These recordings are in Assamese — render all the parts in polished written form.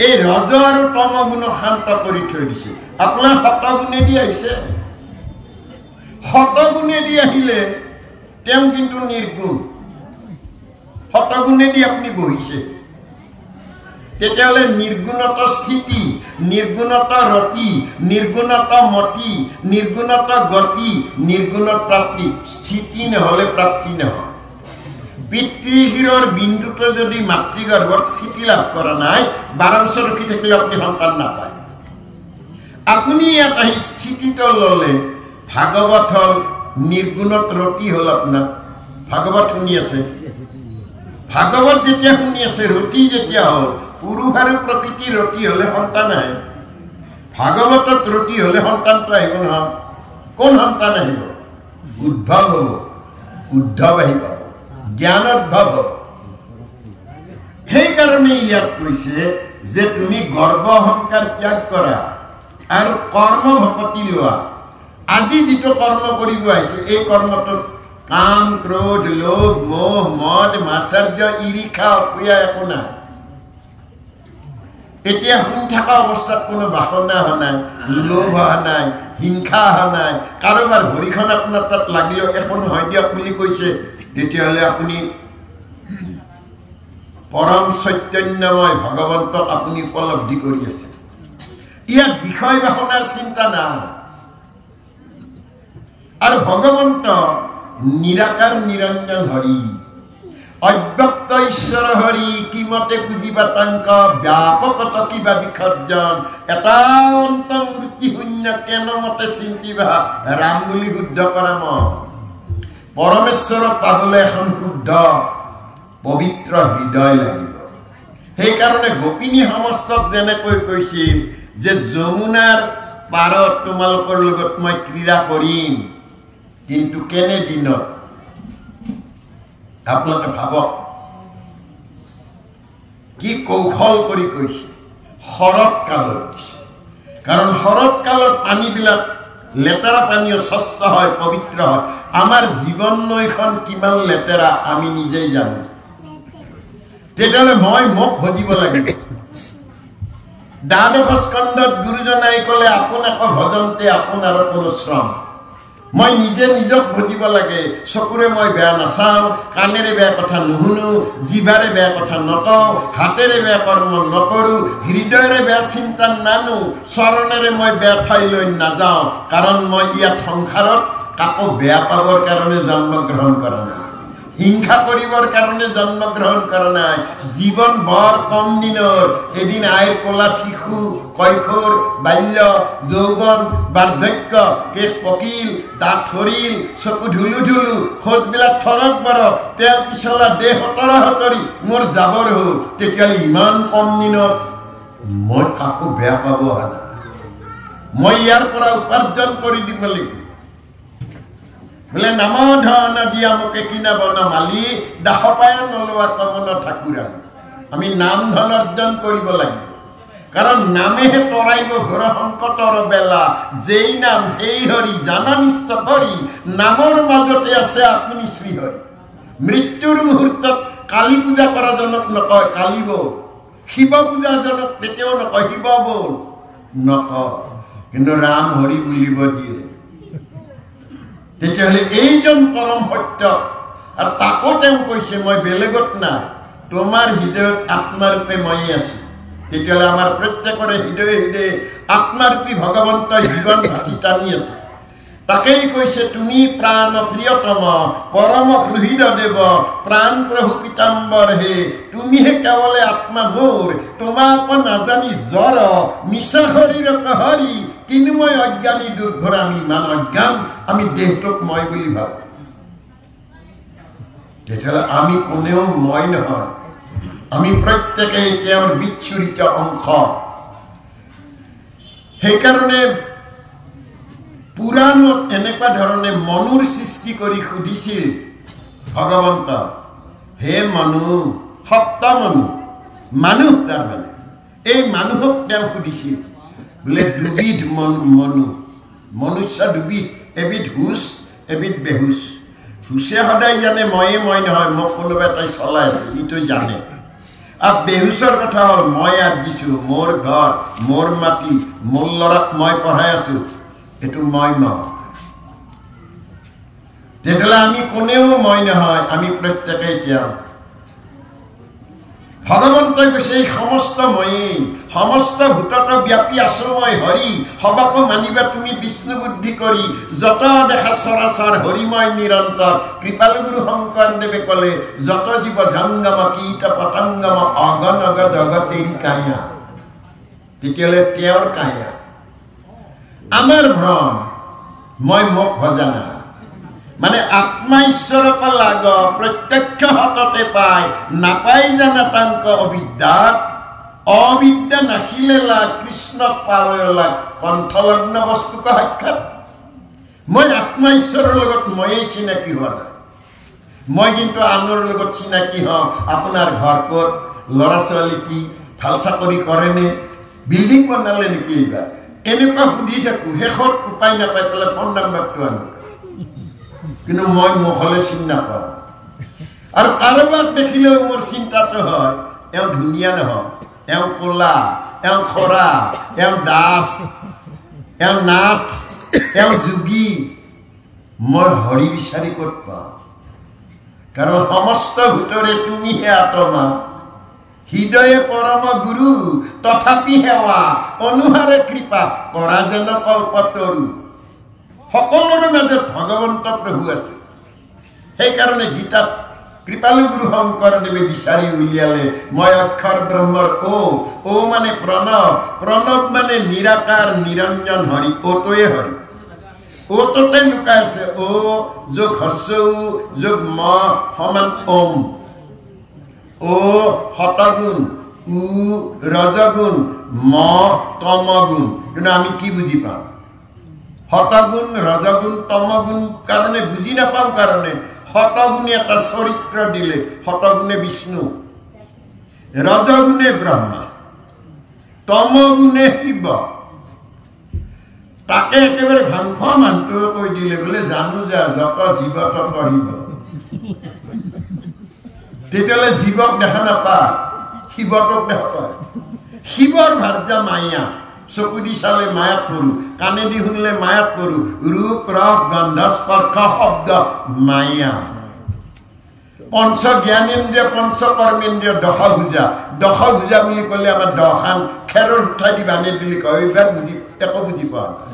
এই ৰজ আৰু তমগুণ শান্ত কৰি থৈ দিছে আপোনাৰ শতগুণেদি আহিছে শতগুণেদি আহিলে তেওঁ কিন্তু নিৰ্গুণ শতগুণেদি আপুনি বহিছে তেতিয়াহ'লে নিৰ্গুণত স্থিতি নিৰ্গুণত ৰতি নিৰ্গুণত মতি নিৰ্গুণত গতি নিৰ্গুণত প্ৰাপ্তি স্থিতি নহ'লে প্ৰাপ্তি নহয় পিতৃশিৰৰ বিন্দুটো যদি মাতৃগৰ্ভত স্থিতি লাভ কৰা নাই 12 বছৰ ৰখি থাকিলে আপুনি সন্তান নাপায় আপুনি ইয়াত আহি স্থিতিটো ল'লে ভাগৱত হ'ল নিৰ্গুণত ৰতি হ'ল আপোনাৰ ভাগৱত শুনি আছে ভাগৱত যেতিয়া শুনি আছে ৰতি যেতিয়া হ'ল পুৰুষ আৰু প্ৰকৃতি ৰতি হ'লে সন্তান আহে ভাগৱতত ৰতি হ'লে সন্তানটো আহিব নহয় কোন সন্তান আহিব উদ্ভৱ হ'ব উদ্ধৱ আহিব জ্ঞানোদ্ভৱ হ'ব সেইকাৰণে ইয়াত কৈছে যে তুমি গৰ্ব অহংকাৰ ত্যাগ কৰা আৰু কৰ্ম ভকতি লোৱা আজি যিটো কৰ্ম কৰিব আহিছে এই কৰ্মটোত কাম ক্ৰোধ লোভ মোহ মদ মাৎসৰ্য ঈৰ্ষা অসূয়া একো নাই এতিয়া শুনি থকা অৱস্থাত কোনো বাসনা অহা নাই লোভ অহা নাই হিংসা অহা নাই কাৰোবাৰ ভৰিখন আপোনাৰ তাত লাগিলেও একো নহয় দিয়ক বুলি কৈছে তেতিয়াহ'লে আপুনি পৰম চৈতন্যময় ভগৱন্তক আপুনি উপলব্ধি কৰি আছে ইয়াত বিষয় বাসনাৰ চিন্তা নাই আৰু ভগৱন্ত নিৰাকাৰ নিৰঞ্জন হৰি অব্যক্ত ঈশ্বৰ হৰি কিমতে বুজিবা তাংক ব্যাপকত কিবা বিসৰ্জন এটা অন্তমূৰ্তি শূন্য কেন মতে চিন্তিবা ৰাম বুলি শুদ্ধ কৰা মন পৰমেশ্বৰক পাবলৈ এখন শুদ্ধ পবিত্ৰ হৃদয় লাগিব সেইকাৰণে গোপিনী সমস্তক যেনেকৈ কৈছিল যে যমুনাৰ পাৰত তোমালোকৰ লগত মই ক্ৰীড়া কৰিম কিন্তু কেনে দিনত আপোনালোকে ভাবক কি কৌশল কৰি কৈছে শৰৎ কালত দিছে কাৰণ শৰৎ কালত পানীবিলাক লেতেৰা পানীও স্বচ্ছ হয় পবিত্ৰ হয় আমাৰ জীৱন নৈখন কিমান লেতেৰা আমি নিজেই জানো তেতিয়াহ'লে মই মোক ভজিব লাগিব দ্বাদশ স্কন্ধত গুৰুজনাই ক'লে আপোনাক ভজন্তে আপোনাৰ কোনো শ্ৰম মই নিজে নিজক ভজিব লাগে চকুৰে মই বেয়া নাচাওঁ কাণেৰে বেয়া কথা নুশুনো জিভাৰে বেয়া কথা নকওঁ হাতেৰে বেয়া কৰ্ম নকৰোঁ হৃদয়েৰে বেয়া চিন্তা নানো চৰণেৰে মই বেয়া ঠাইলৈ নাযাওঁ কাৰণ মই ইয়াত সংসাৰত কাকো বেয়া পাবৰ কাৰণে জন্মগ্ৰহণ কৰা নাই হিংসা কৰিবৰ কাৰণে জন্মগ্ৰহণ কৰা নাই জীৱন বৰ কম দিনৰ এদিন আইৰ কলা শিশু কৈশোৰ বাল্য যৌৱন বাৰ্ধক্য কেশ পকিল দাঁত সৰিল চকু ঢুলু ঢুলু খোজবিলাক থৰক বৰক তেল পিছলা দেহ হতৰা হতৰি মোৰ যাবৰ হ'ল তেতিয়াহ'লে ইমান কম দিনত মই কাকো বেয়া পাব অহা নাই মই ইয়াৰ পৰা উপাৰ্জন কৰি দিব লাগিব বোলে নাম ধন দিয়া মোকে কিনাব নামালি দাসপায় নলোৱা কমন ঠাকুৰা আমি নাম ধন অৰ্জন কৰিব লাগিব কাৰণ নামেহে তৰাইব ঘৰ সংকটৰ বেলা যেই নাম সেই হৰি জানা নিশ্চ কৰি নামৰ মাজতে আছে আপুনি শ্ৰীহৰি মৃত্যুৰ মুহূৰ্তত কালী পূজা কৰা জনক নকয় কালী বল শিৱ পূজা জনক তেতিয়াও নকয় শিৱ বল নকয় কিন্তু ৰাম হৰি বুলিব দিয়ে তেতিয়াহ'লে এইজন পৰম সত্য আৰু তাকো তেওঁ কৈছে মই বেলেগত নাই তোমাৰ হৃদয়ত আত্মাৰূপে মই আছো তেতিয়াহ'লে আমাৰ প্ৰত্যেকৰে হৃদয়ে হৃদয়ে আত্মাৰূপী ভগৱন্ত জীৱন ভাতি টানি আছে তাকেই কৈছে তুমি প্ৰাণ প্ৰিয়তম পৰম হৃদ দেৱ প্ৰাণ প্ৰভু পীতাম্বৰ হে তুমিহে কেৱলে আত্মা মোৰ তোমাক নাজানি জ্বৰ মিছা শৰীৰক হৰি কিন্তু মই অজ্ঞানী দুৰ্ঘৰ আমি ইমান অজ্ঞান আমি দেহটোক মই বুলি ভাবো তেতিয়াহ'লে আমি কোনেও মই নহয় আমি প্ৰত্যেকেই তেওঁৰ বিচ্ছুৰিত অংশ সেইকাৰণে পুৰাণত এনেকুৱা ধৰণে মনুৰ সৃষ্টি কৰি সুধিছিল ভগৱন্ত হে মানুহ সপ্ত মানুহ তাৰমানে এই মানুহক তেওঁ সুধিছিল বোলে দুবিধ মনুষ্য দুবিধ এবিধ হুচ এবিধ বেহুচ হুচে সদায় জানে মই নহয় মোক কোনোবা এটাই চলাই আছে ইটো জানে আর বেহুচৰ কথা হল মই ইয়াত দিছো মোৰ ঘৰ মোৰ মাটি মোৰ ল'ৰাক মই পঢ়াই আছো এটো মই নহয় তেতিয়াহ'লে আমি কোনেও মই নহয় আমি প্ৰত্যেকেই তেওঁ ভগৱন্তই কৈছে এই সমস্ত ময়েই সমস্ত ভূতত ব্যাপী আছো মই হৰি সবাকো মানিবা তুমি বিষ্ণু বুদ্ধি কৰি যত দেখা চৰাচৰ হৰিময় নিৰন্তৰ কৃপালু গুৰু শংকৰদেৱে কলে যত জীৱ জংগম কীট পতংগম অগণগ জগতেৰি কায়া তেতিয়াহ'লে তেওঁৰ কায়া আমাৰ ভ্ৰম মই মোক ভজা মানে আত্মা ঈশ্বৰক লাগ প্ৰত্যক্ষ হততে পায় নাপাই জানা তাংক অবিদ্যাত অবিদ্যা নাখিলে লাগ কৃষ্ণক পালয় লাগ কণ্ঠলগ্ন বস্তুক সাক্ষাৎ মই আত্মা ঈশ্বৰৰ লগত ময়েই চিনাকি হোৱা নাই মই কিন্তু আনৰ লগত চিনাকি হওঁ আপোনাৰ ঘৰ ক'ত ল'ৰা ছোৱালী কি ভাল চাকৰি কৰেনে বিল্ডিং বনালে নেকি এইবাৰ এনেকুৱা সুধি থাকো শেষত উপায় নাপাই পেলাই ফোন নাম্বাৰটো আনো কিন্তু মই মুখলে চিনি নাপাওঁ আৰু কাৰোবাক দেখিলেও মোৰ চিন্তাটো হয় এওঁ ধুনীয়া নহয় এওঁ ক'লা এওঁ খৰা এওঁ দাস এওঁ নাথ এওঁ যোগী মই হৰি বিচাৰি ক'ত পাওঁ কাৰণ সমস্ত ভূতৰে তুমিহে আত্মা হৃদয়ে পৰম গুৰু তথাপি সেৱা অনুহাৰে কৃপা কৰা যেন কল্পতৰু সকলোৰে মাজত ভগৱন্ত প্ৰভু আছে সেইকাৰণে গীতাত কৃপালু গুৰু শংকৰদেৱে বিচাৰি উলিয়ালে মই অক্ষৰ ব্ৰহ্মৰ ও মানে প্ৰণৱ প্ৰণৱ মানে নিৰাকাৰ নিৰঞ্জন হৰি ওটোৱে হৰি ওটোতে লুকাই আছে ও যোগ হস্যৌ যোগ ম সমান ওম ও শতগুণ উ ৰজগুণ ম তমগুণ কিন্তু আমি কি বুজি পাওঁ শতগুণ ৰজগুণ তমগুণ কাৰণে বুজি নাপাওঁ কাৰণে শতগুণে এটা চৰিত্ৰ দিলে শতগুণে বিষ্ণু ৰজগুণে ব্ৰহ্মা তমগুণে শিৱ তাকে একেবাৰে ভাংখ মানুহটোৱে কৈ দিলে বোলে জানো যা যত জীৱ তত শিৱ তেতিয়াহ'লে জীৱক দেখা নাপায় শিৱটোক দেখা পায় শিৱৰ ভাৰ্যা মায়া চকু দি চালে মায়াত পড়ো কাণে দি শুনিলে মায়াত পড়ো রূপ রস গন্ধ স্পর্শ শব্দ মায়া পঞ্চ জ্ঞানেন্দ্রিয় পঞ্চ কর্মেন্দ্রিয় দশভুজা বুলি কলে আমার দখান খেৰৰ উঠাই দি বানে দিলি কয় এইবাৰ বুজি একো বুজি পোৱা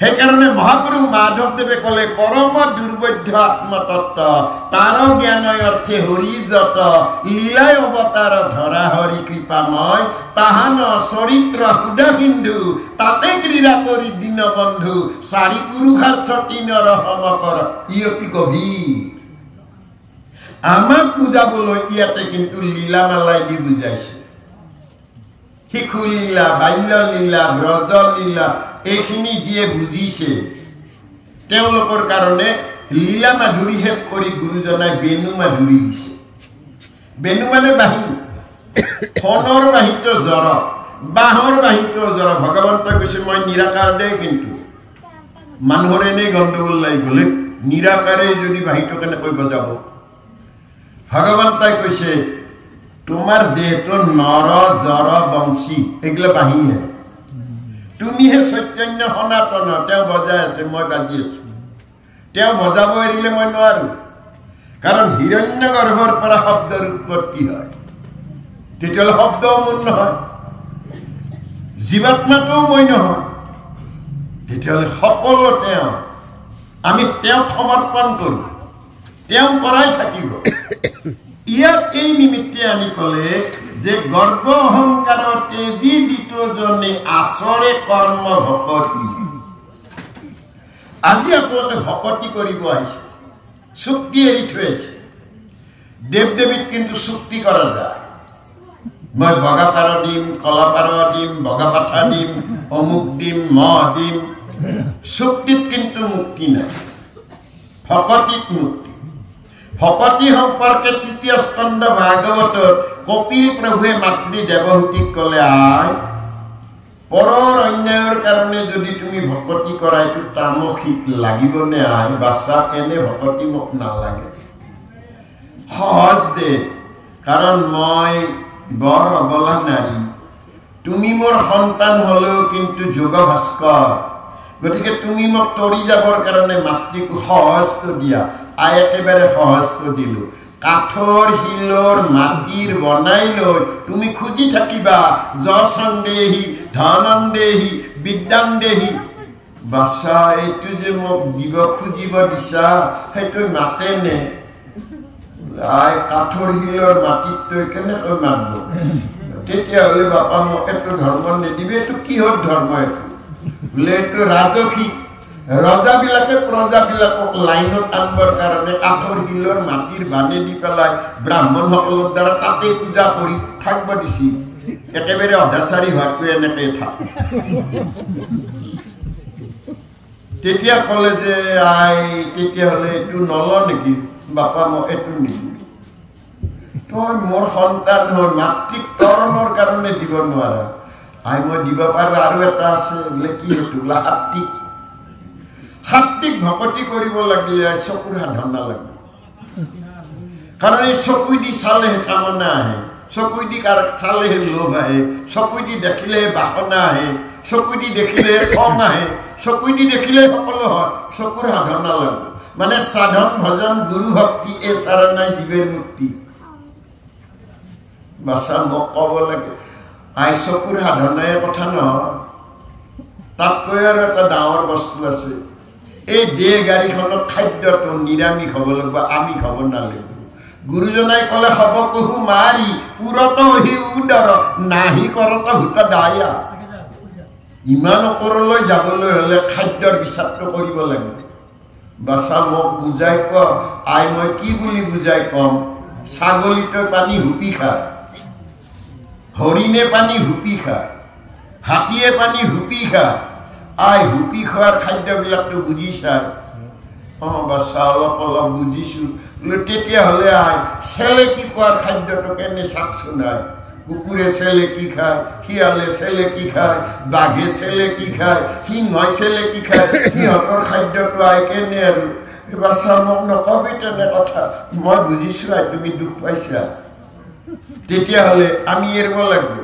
সেইকাৰণে মহাপুৰুষ মাধৱদেৱে কলে পৰম দুৰ্বোধ্য আত্মতত্ত্ব তাৰ জ্ঞানয় অৰ্থে হৰি যত লীলাই অৱতাৰ ধৰা হৰি কৃপাময় তাহান চৰিত্ৰ সুধা সিন্ধু তাতে ক্ৰীড়া কৰি দীনবন্ধু চাৰি পুৰুষাৰ্থ তিনৰ সমকৰ ইয়পি গভীৰ আমাক বুজাবলৈ ইয়াতে কিন্তু লীলা মালাই দি বুজাইছে শিশু লীলা বাল্য লীলা ব্ৰজ লীলা এইখিনি যিয়ে বুজিছে তেওঁলোকৰ কাৰণে লীলা মাধুৰী শেষ কৰি গুৰুজনাই বেনু মাধুৰী দিছে বেনু মানে বাঁহী ফণৰ বাঁহীটো জ্বৰ বাঁহৰ বাঁহীটো জ্বৰ ভগৱন্তই কৈছে মই নিৰাকাৰ দে কিন্তু মানুহৰ এনেই গণ্ডগোল লাগি গ'লে নিৰাকাৰে যদি বাঁহীটো কেনেকৈ বজাব ভগৱন্তই কৈছে তোমাৰ দেহটো নৰ জ্বৰ বংশী এগুলো বাঁহীহে তুমিহে চৈতন্য সনাতন তেওঁ বজাই আছে মই বাজি আছো তেওঁ বজাব এৰিলে মই নোৱাৰো কাৰণ হিৰণ্য গৰ্ভৰ পৰা শব্দৰ উৎপত্তি হয় তেতিয়াহ'লে শব্দও মোৰ নহয় জীৱাত্মাটোও মই নহয় তেতিয়াহ'লে সকলো তেওঁ আমি তেওঁক সমৰ্পণ কৰোঁ তেওঁ কৰাই থাকিব ইয়াত এই নিমিত্তে আনি কলে যে গৰ্ব অহংকাৰ তেজি দিতজনে আচৰে কৰ্ম ভকতি আজি আপোনালোকে ভকতি কৰিব আহিছে চুক্তি এৰি থৈ আহিছে দেৱ দেৱীত কিন্তু চুক্তি কৰা যায় মই বগা পাৰ দিম কলা পাৰ দিম বগা পাঠা দিম অমুক দিম মহ দিম চুক্তিত কিন্তু মুক্তি নাই ভকতিত মুক্তি ভকতি সম্পৰ্কে তৃতীয় স্কন্ধ ভাগৱতত কপিল প্ৰভুৱে মাতৃ দেৱহূতিক কলে আই পৰৰ অন্যায়ৰ কাৰণে যদি তুমি ভকতি কৰা এইটো তামসিক লাগিবনে আই বাচ্চা এনে ভকতি মোক নালাগে সহজ দে কাৰণ মই বৰ অবলা নাৰী তুমি মোৰ সন্তান হলেও কিন্তু যোগ ভাস্কৰ গতিকে তুমি মোক তৰি যাবৰ কাৰণে মাতৃক সহজ কৰি দিয়া আই একেবাৰে সহজ কৰি দিলো কাঠৰ শিলৰ মাটিৰ বনাই লৈ তুমি খুজি থাকিবা যশং দেহি ধনং দেহি বিদ্যাং দেহি বাছা এইটো যে মোক দিব খুজিব দিছা সেইটো মাতে নে আই কাঠৰ শিলৰ মাটিত তই কেনেকৈ মাতব তেতিয়াহ'লে বাপা মোক এইটো ধৰ্ম নিদিবি এইটো কিহৰ ধৰ্ম এইটো বোলে এইটো ৰাজসিক ৰজাবিলাকে প্ৰজাবিলাকক লাইনত আনবৰ কাৰণে কাঠৰ শিলৰ মাটিৰ বানে দি পেলাই ব্ৰাহ্মণসকলৰ দ্বাৰা তাতে পূজা কৰি থাকিব দিছি একেবাৰে অধাচাৰী হোৱাটো এনেকৈ থাক তেতিয়া ক'লে যে আই তেতিয়াহ'লে এইটো নল নেকি বাপা মোক এইটো নিদিবি তই মোৰ সন্তান হয় মাতৃক তৰণৰ কাৰণে দিব নোৱাৰা আই মই দিব পাৰো আৰু এটা আছে বোলে কি সেইটো বোলে সাত্বিক ভকতি কৰিব লাগিলে চকুৰ সাধনা লাগে কাৰণ এই চকু দি চালেহে কামনা আহে চকু দি চালেহে লোভ আহে চকু দি দেখিলেহে বাসনা আহে চকু দি দেখিলেহে খং আহে চকু দি দেখিলে সকলো হয় চকুৰ সাধনা লাগে মানে সাধন ভজন গুৰু ভক্তি এই চাৰণাই জীৱেৰ মুক্তি বাছা মোক ক'ব লাগে আই চকুৰ সাধনাৰ কথা নহয় তাতকৈ আৰু এটা ডাঙৰ বস্তু আছে এই দেহ গাড়ীখনত খাদ্যটো নিৰামিষ হ'ব লাগিব আমি খাব নালাগিব গুৰুজনাই ক'লে হ'ব কহু মাৰি পুৰত হি উদৰ নাহি কৰত ভূত দায়া ইমান ওপৰলৈ যাবলৈ হ'লে খাদ্যৰ বিচাৰটো কৰিব লাগিব বাছা মোক বুজাই ক আই মই কি বুলি বুজাই কম ছাগলীটো পানী হুপি খায় হৰিণে পানী হুপি খায় হাতীয়ে পানী হুপি খায় আই হুপি খোৱাৰ খাদ্যবিলাকটো বুজিছা বাছা অলপ অলপ বুজিছো বোলে তেতিয়াহ'লে আই চেলেকি খোৱাৰ খাদ্যটো কেনে চাকচোন নাই কুকুৰে চেলেকি খায় শিয়ালে চেলেকি খায় বাঘে চেলেকি খায় সিংহই চেলেকি খায় সিহঁতৰ খাদ্যটো আই কেনে আৰু বাছা মোক নকবি তেনে কথা মই বুজিছো আই তুমি দুখ পাইছা তেতিয়াহ'লে আমি এৰিব লাগিব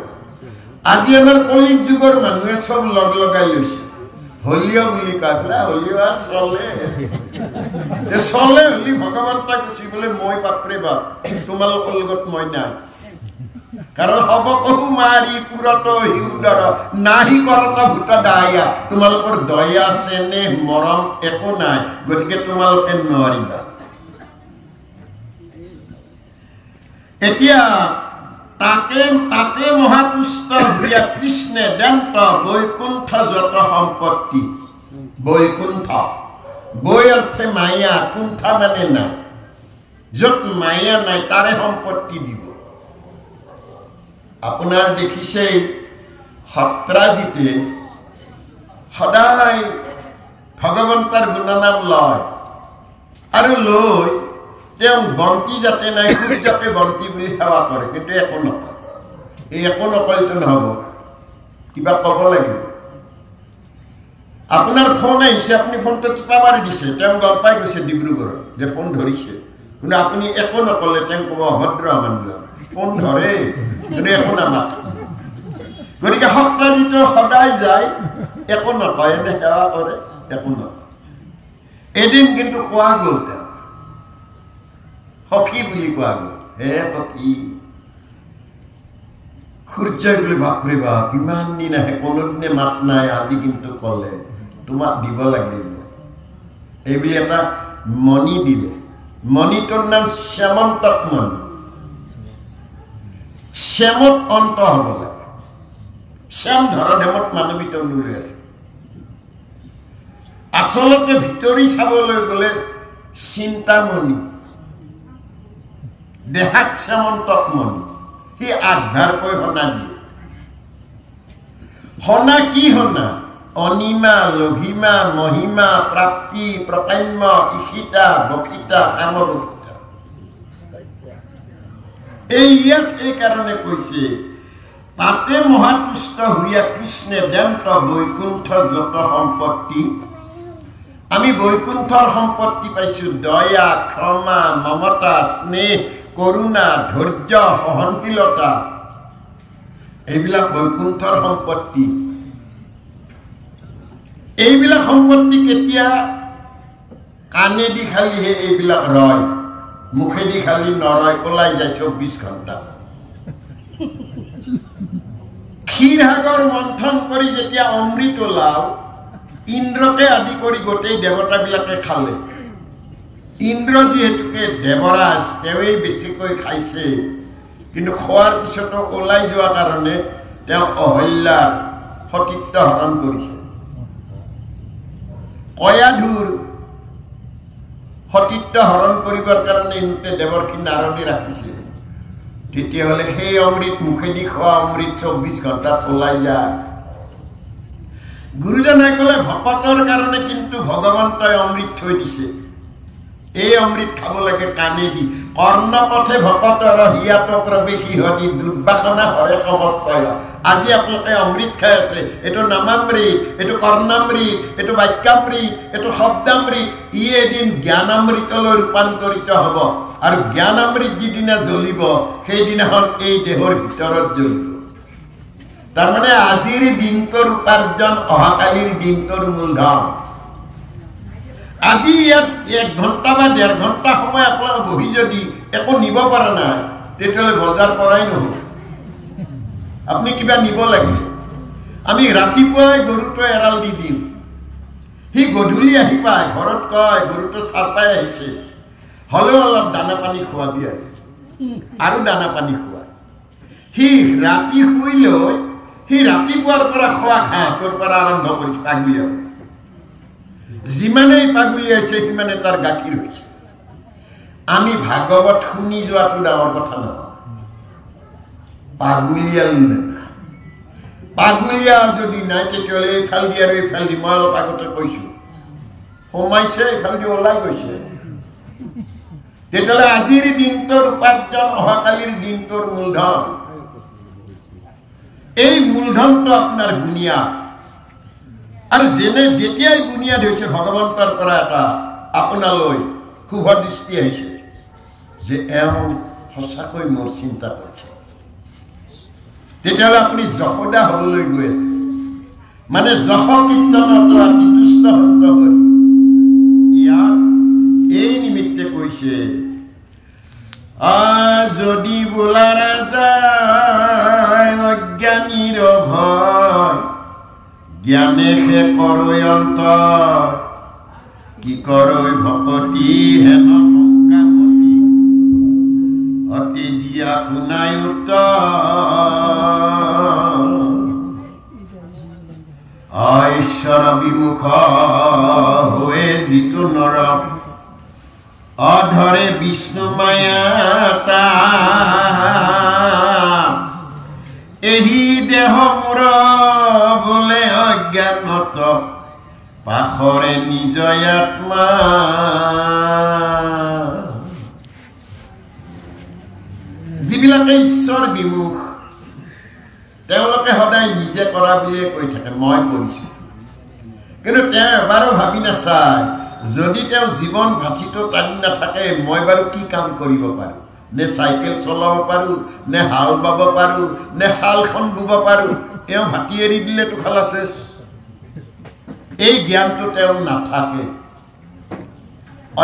আজি আমাৰ কলিৰ যুগৰ মানুহে চব লগ লগাই লৈছে হলিও বুলি কয় হলিও আৰু চলে চলে হলি ভগৱান তাক গুচি বোলে মই বাপৰে বাপ তোমালোকৰ লগত মই নাই কাৰণ হ'ব কহু মাৰি পুৰত হি উদৰ নাহি কৰত ভূত দায়া তোমালোকৰ দয়া চেনেহ মৰম একো নাই গতিকে তোমালোকে নোৱাৰিবা এতিয়া তাতে মহাপুষ্ট হইয়া কৃষ্ণে দেন্ত বৈকুণ্ঠ যত সম্পত্তি বৈকুণ্ঠ বৈ অৰ্থে মায়া কুণ্ঠ মানে নাই যত মায়া নাই তাৰে সম্পত্তি দিব আপোনাৰ দেখিছেই সত্ৰাজিতে সদায় ভগৱন্তৰ গুণনাম লয় আৰু লৈ তেওঁ বন্তি যাতে নাই সূৰ্যকে বন্তি বুলি সেৱা কৰে কিন্তু একো নকয় এই একো নকৰিলে নহ'ব কিবা ক'ব লাগিব আপোনাৰ ফোন আহিছে আপুনি ফোনটো টিপা মাৰি দিছে তেওঁ গম পাই গৈছে ডিব্ৰুগড়ত যে ফোন ধৰিছে কিন্তু আপুনি একো নকলে তেওঁ ক'ব অভদ্ৰ মানুহ ফোন ধৰে কিন্তু একো নামাতে গতিকে সত্ৰাজিত সদায় যায় একো নকয় এনে সেৱা কৰে একো নকয় এদিন কিন্তু কোৱা গ'ল তেওঁ সখী বুলি কোৱা গ'ল হে সখী সূৰ্যই বুলি বাপৰে বাপ ইমান দিন আহে কোনোদিনে মাত নাই আজি কিন্তু ক'লে তোমাক দিব লাগিব এইবুলি এটা মণি দিলে মণিটোৰ নাম শ্যামন্তক মণি শ্যামত অন্ত হ'ব লাগে শ্যাম ধৰধেমত মানৱী তণ্ডুলৈ আছে আচলতে ভিতৰি চাবলৈ গ'লে চিন্তামণি দেহাত শ্যামন্তক মণি সি আধাৰকৈ সনা দিয়ে সনা কি সনা অনিমা লঘিমা মহিমা প্ৰাপ্তি প্ৰকাম্য ইশিতা বকিতা কামবকিতা এই ইয়াত এই কাৰণে কৈছে তাতে মহাপুষ্ট হইয়া কৃষ্ণে দেন্ত বৈকুণ্ঠ যত সম্পত্তি আমি বৈকুণ্ঠৰ সম্পত্তি পাইছো দয়া ক্ষমা মমতা স্নেহ কৰুণা ধৈৰ্য সহনশীলতা এইবিলাক বৈকুণ্ঠৰ সম্পত্তি এইবিলাক সম্পত্তি কেতিয়া কাণেদি খালিহে এইবিলাক ৰয় মুখেদি খালি নৰয় ওলাই যায় 24 ঘণ্টা ক্ষীৰ সাগৰ মন্থন কৰি যেতিয়া অমৃত ওলাও ইন্দ্ৰকে আদি কৰি গোটেই দেৱতাবিলাকে খালে ইন্দ্ৰ যিহেতুকে দেৱৰাজ তেওঁই বেছিকৈ খাইছে কিন্তু খোৱাৰ পিছতো ওলাই যোৱাৰ কাৰণে তেওঁ অহল্যাৰ সতীত্ব হৰণ কৰিছে কয়াধুৰ সতীত্ব হৰণ কৰিবৰ কাৰণে ইন্দ্ৰে দেৱৰ্ষি নাৰদে ৰাখিছিল তেতিয়াহ'লে সেই অমৃত মুখেদি খোৱা অমৃত 24 ঘণ্টাত ওলাই যায় গুৰুজনাই ক'লে ভকতৰ কাৰণে কিন্তু ভগৱন্তই অমৃত থৈ দিছে এই অমৃত খাব লাগে কাণেদি কৰ্ণপথে ভকতৰ হিয়াত প্ৰৱেশী হৰি দুৰ্বাসনা হৰে সমস্তয় আজি আপোনালোকে অমৃত খাই আছে এইটো নামামৃত এইটো কৰ্ণামৃত এইটো বাক্যামৃত এইটো শব্দামৃত ই এদিন জ্ঞানামৃতলৈ ৰূপান্তৰিত হ'ব আৰু জ্ঞানামৃত যিদিনা জ্বলিব সেইদিনাখন এই দেহৰ ভিতৰত জ্বলিব তাৰমানে আজিৰ দিনটোৰ উপাৰ্জন অহাকালিৰ দিনটোৰ মূলধন আজি ইয়াত 1 ঘণ্টা বা 1.5 ঘণ্টা সময় আপোনালোক বহি যদি একো নিব পৰা নাই তেতিয়াহ'লে বজাৰ কৰাই নহ'ব আপুনি কিবা নিব লাগিব আমি ৰাতিপুৱাই গৰুটো এৰাল দি দিম সি গধূলি আহি পায় ঘৰত কয় গৰুটো চাৰপাই আহিছে হ'লেও অলপ দানা পানী খুৱাবি আৰু দানা পানী খুৱাই সি ৰাতি শুই লৈ সি ৰাতিপুৱাৰ পৰা খোৱা ঘাঁহটোৰ পৰা আৰম্ভ কৰি পাগুলিয়াব যিমানেই পাগুলিয়াইছে সিমানে তাৰ গাখীৰ হৈছে আমি ভাগৱত শুনি যোৱাটো ডাঙৰ কথা নহয় পাগুলিয়া যদি নাই তেতিয়াহ'লে এইফাল দি আৰু এইফাল দি মই অলপ আগতে কৈছোঁ সোমাইছে এইফাল দি ওলাই গৈছে তেতিয়াহ'লে আজিৰ দিনটোৰ উপাৰ্জন অহাকালিৰ দিনটোৰ মূলধন এই মূলধনটো আপোনাৰ বুনিয়াদ আৰু যেতিয়াই বুনিয়াদ হৈছে ভগৱন্তৰ পৰা এটা আপোনালৈ শুভ দৃষ্টি আহিছে যে এওঁ সঁচাকৈ মোৰ চিন্তা কৰিছে তেতিয়াহ'লে আপুনি যশোদা হ'বলৈ গৈ আছে মানে যশ কীৰ্তনত তুষ্ট সন্ত কৰি ইয়াত এই নিমিত্তে কৈছে যদি বোলাৰা যায় অজ্ঞানীৰ ভয় জ্ঞানে সে কৰৈ অন্তৰ কি কৰৈ ভকতি হেন শংকামতি অতি জিয়া শুনাই ঈশ্বৰ বিমুখ হৈ যিটো নৰ অধৰে বিষ্ণু মায়া এহি দেহ মোৰ বোলে অজ্ঞানত পাখৰে নিজ আত্মা যিবিলাকে ঈশ্বৰ বিমুখ তেওঁলোকে সদায় নিজে কৰা বুলিয়ে কৈ থাকে মই কৰিছোঁ কিন্তু তেওঁ এবাৰো ভাবি নাচায় যদি তেওঁ জীৱন ভাঠিটো টানি নাথাকে মই বাৰু কি কাম কৰিব পাৰোঁ নে চাইকেল চলাব পাৰোঁ নে হাল বাব পাৰোঁ নে শালখন বুব পাৰোঁ তেওঁ ভাটি এৰি দিলেতো খালা চেছ এই জ্ঞানটো তেওঁ নাথাকে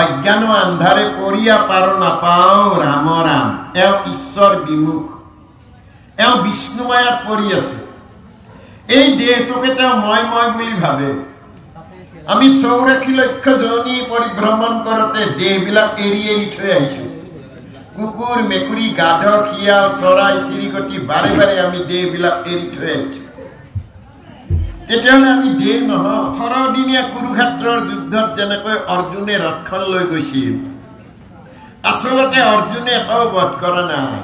অজ্ঞান আন্ধাৰে পৰিয়া পাৰ নাপাওঁ ৰাম ৰাম এওঁ ঈশ্বৰ বিমুখ এওঁ বিষ্ণু মায়াত পৰি আছে এই দেহটোকে তেওঁ মই বুলি ভাবে আমি 84 লক্ষ জনী পৰিভ্ৰমণ কৰোঁতে দেহবিলাক এৰি থৈ আহিছোঁ কুকুৰ মেকুৰী গাধ শিয়াল চৰাই চিৰিকটি বাৰে বাৰে আমি দেহবিলাক এৰি থৈ আহিছোঁ তেতিয়াহ'লে আমি দেহ নহয় 18 দিনীয়া কুৰুক্ষেত্ৰৰ যুদ্ধত যেনেকৈ অৰ্জুনে ৰথখন লৈ গৈছিল আচলতে অৰ্জুনে এটাও বধ কৰা নাই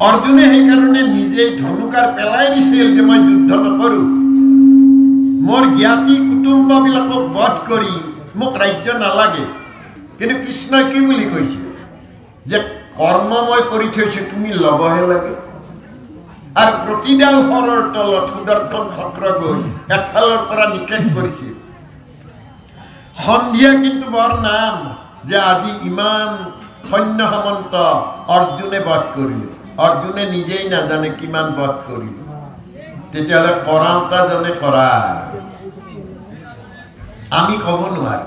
অৰ্জুনে সেইকাৰণে নিজেই ধনুকাৰ পেলাই দিছিল যে মই যুদ্ধ নকৰোঁ মোৰ জ্ঞাতি কুটুম্ববিলাকক বধ কৰি মোক ৰাজ্য নালাগে কিন্তু কৃষ্ণই কি বুলি কৈছে যে কৰ্ম মই কৰি থৈছোঁ তুমি ল'বহে লাগে আৰু প্ৰতিডাল হৰৰ তলত সুদৰ্শন চক্ৰ গৈ এফালৰ পৰা নিষেধ কৰিছিল সন্ধিয়া কিন্তু বৰ নাম যে আজি ইমান সৈন্য সামন্ত অৰ্জুনে বধ কৰিল অৰ্জুনে নিজেই নাজানে কিমান বধ কৰিল তেতিয়াহ'লে কৰাওঁতাজনে কৰা আমি ক'ব নোৱাৰো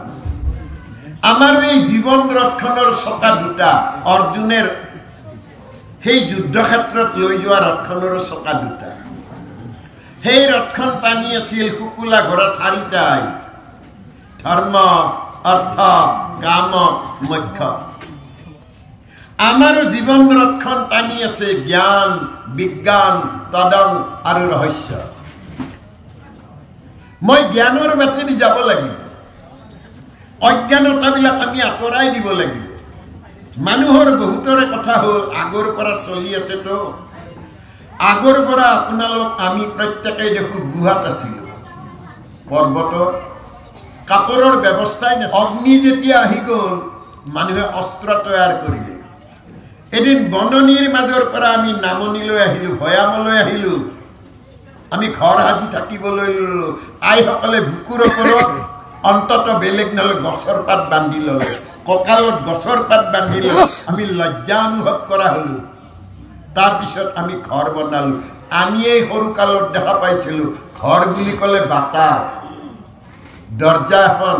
আমাৰ এই জীৱন ৰক্ষণৰ চকা দুটা অৰ্জুনেৰ সেই যুদ্ধক্ষেত্ৰত লৈ যোৱা ৰক্ষণৰ চকা দুটা সেই ৰক্ষণ টানি আছিল শুকুলা ঘোঁৰা চাৰিটাই ধৰ্ম অৰ্থ কাম মোক্ষ আমাৰো জীৱন ৰক্ষণ টানি আছে জ্ঞান বিজ্ঞান তদং আৰু ৰহস্য মই জ্ঞানৰ বাটেদি যাব লাগিব অজ্ঞানতাবিলাক আমি আঁতৰাই দিব লাগিব মানুহৰ বহুতৰে কথা হ'ল আগৰ পৰা চলি আছে তো আগৰ পৰা আপোনালোক আমি প্ৰত্যেকেই দেখো গুহাত আছিলোঁ পৰ্বতৰ কাপোৰৰ ব্যৱস্থাই নাই অগ্নি যেতিয়া আহি গ'ল মানুহে অস্ত্ৰ তৈয়াৰ কৰিলে এদিন বননিৰ মাজৰ পৰা আমি নামনিলৈ আহিলোঁ ভৈয়ামলৈ আহিলোঁ আমি ঘৰ সাজি থাকিবলৈ ল'লোঁ আইসকলে বুকুৰ ওপৰত অন্তত বেলেগ নহ'লে গছৰ পাত বান্ধি ল'লে কঁকালত গছৰ পাত বান্ধি ল'লে আমি লজ্জা অনুভৱ কৰা হ'লোঁ তাৰপিছত আমি ঘৰ বনালোঁ আমি এই সৰু কালত দেখা পাইছিলোঁ ঘৰ বুলি ক'লে বাটা দৰ্জা এখন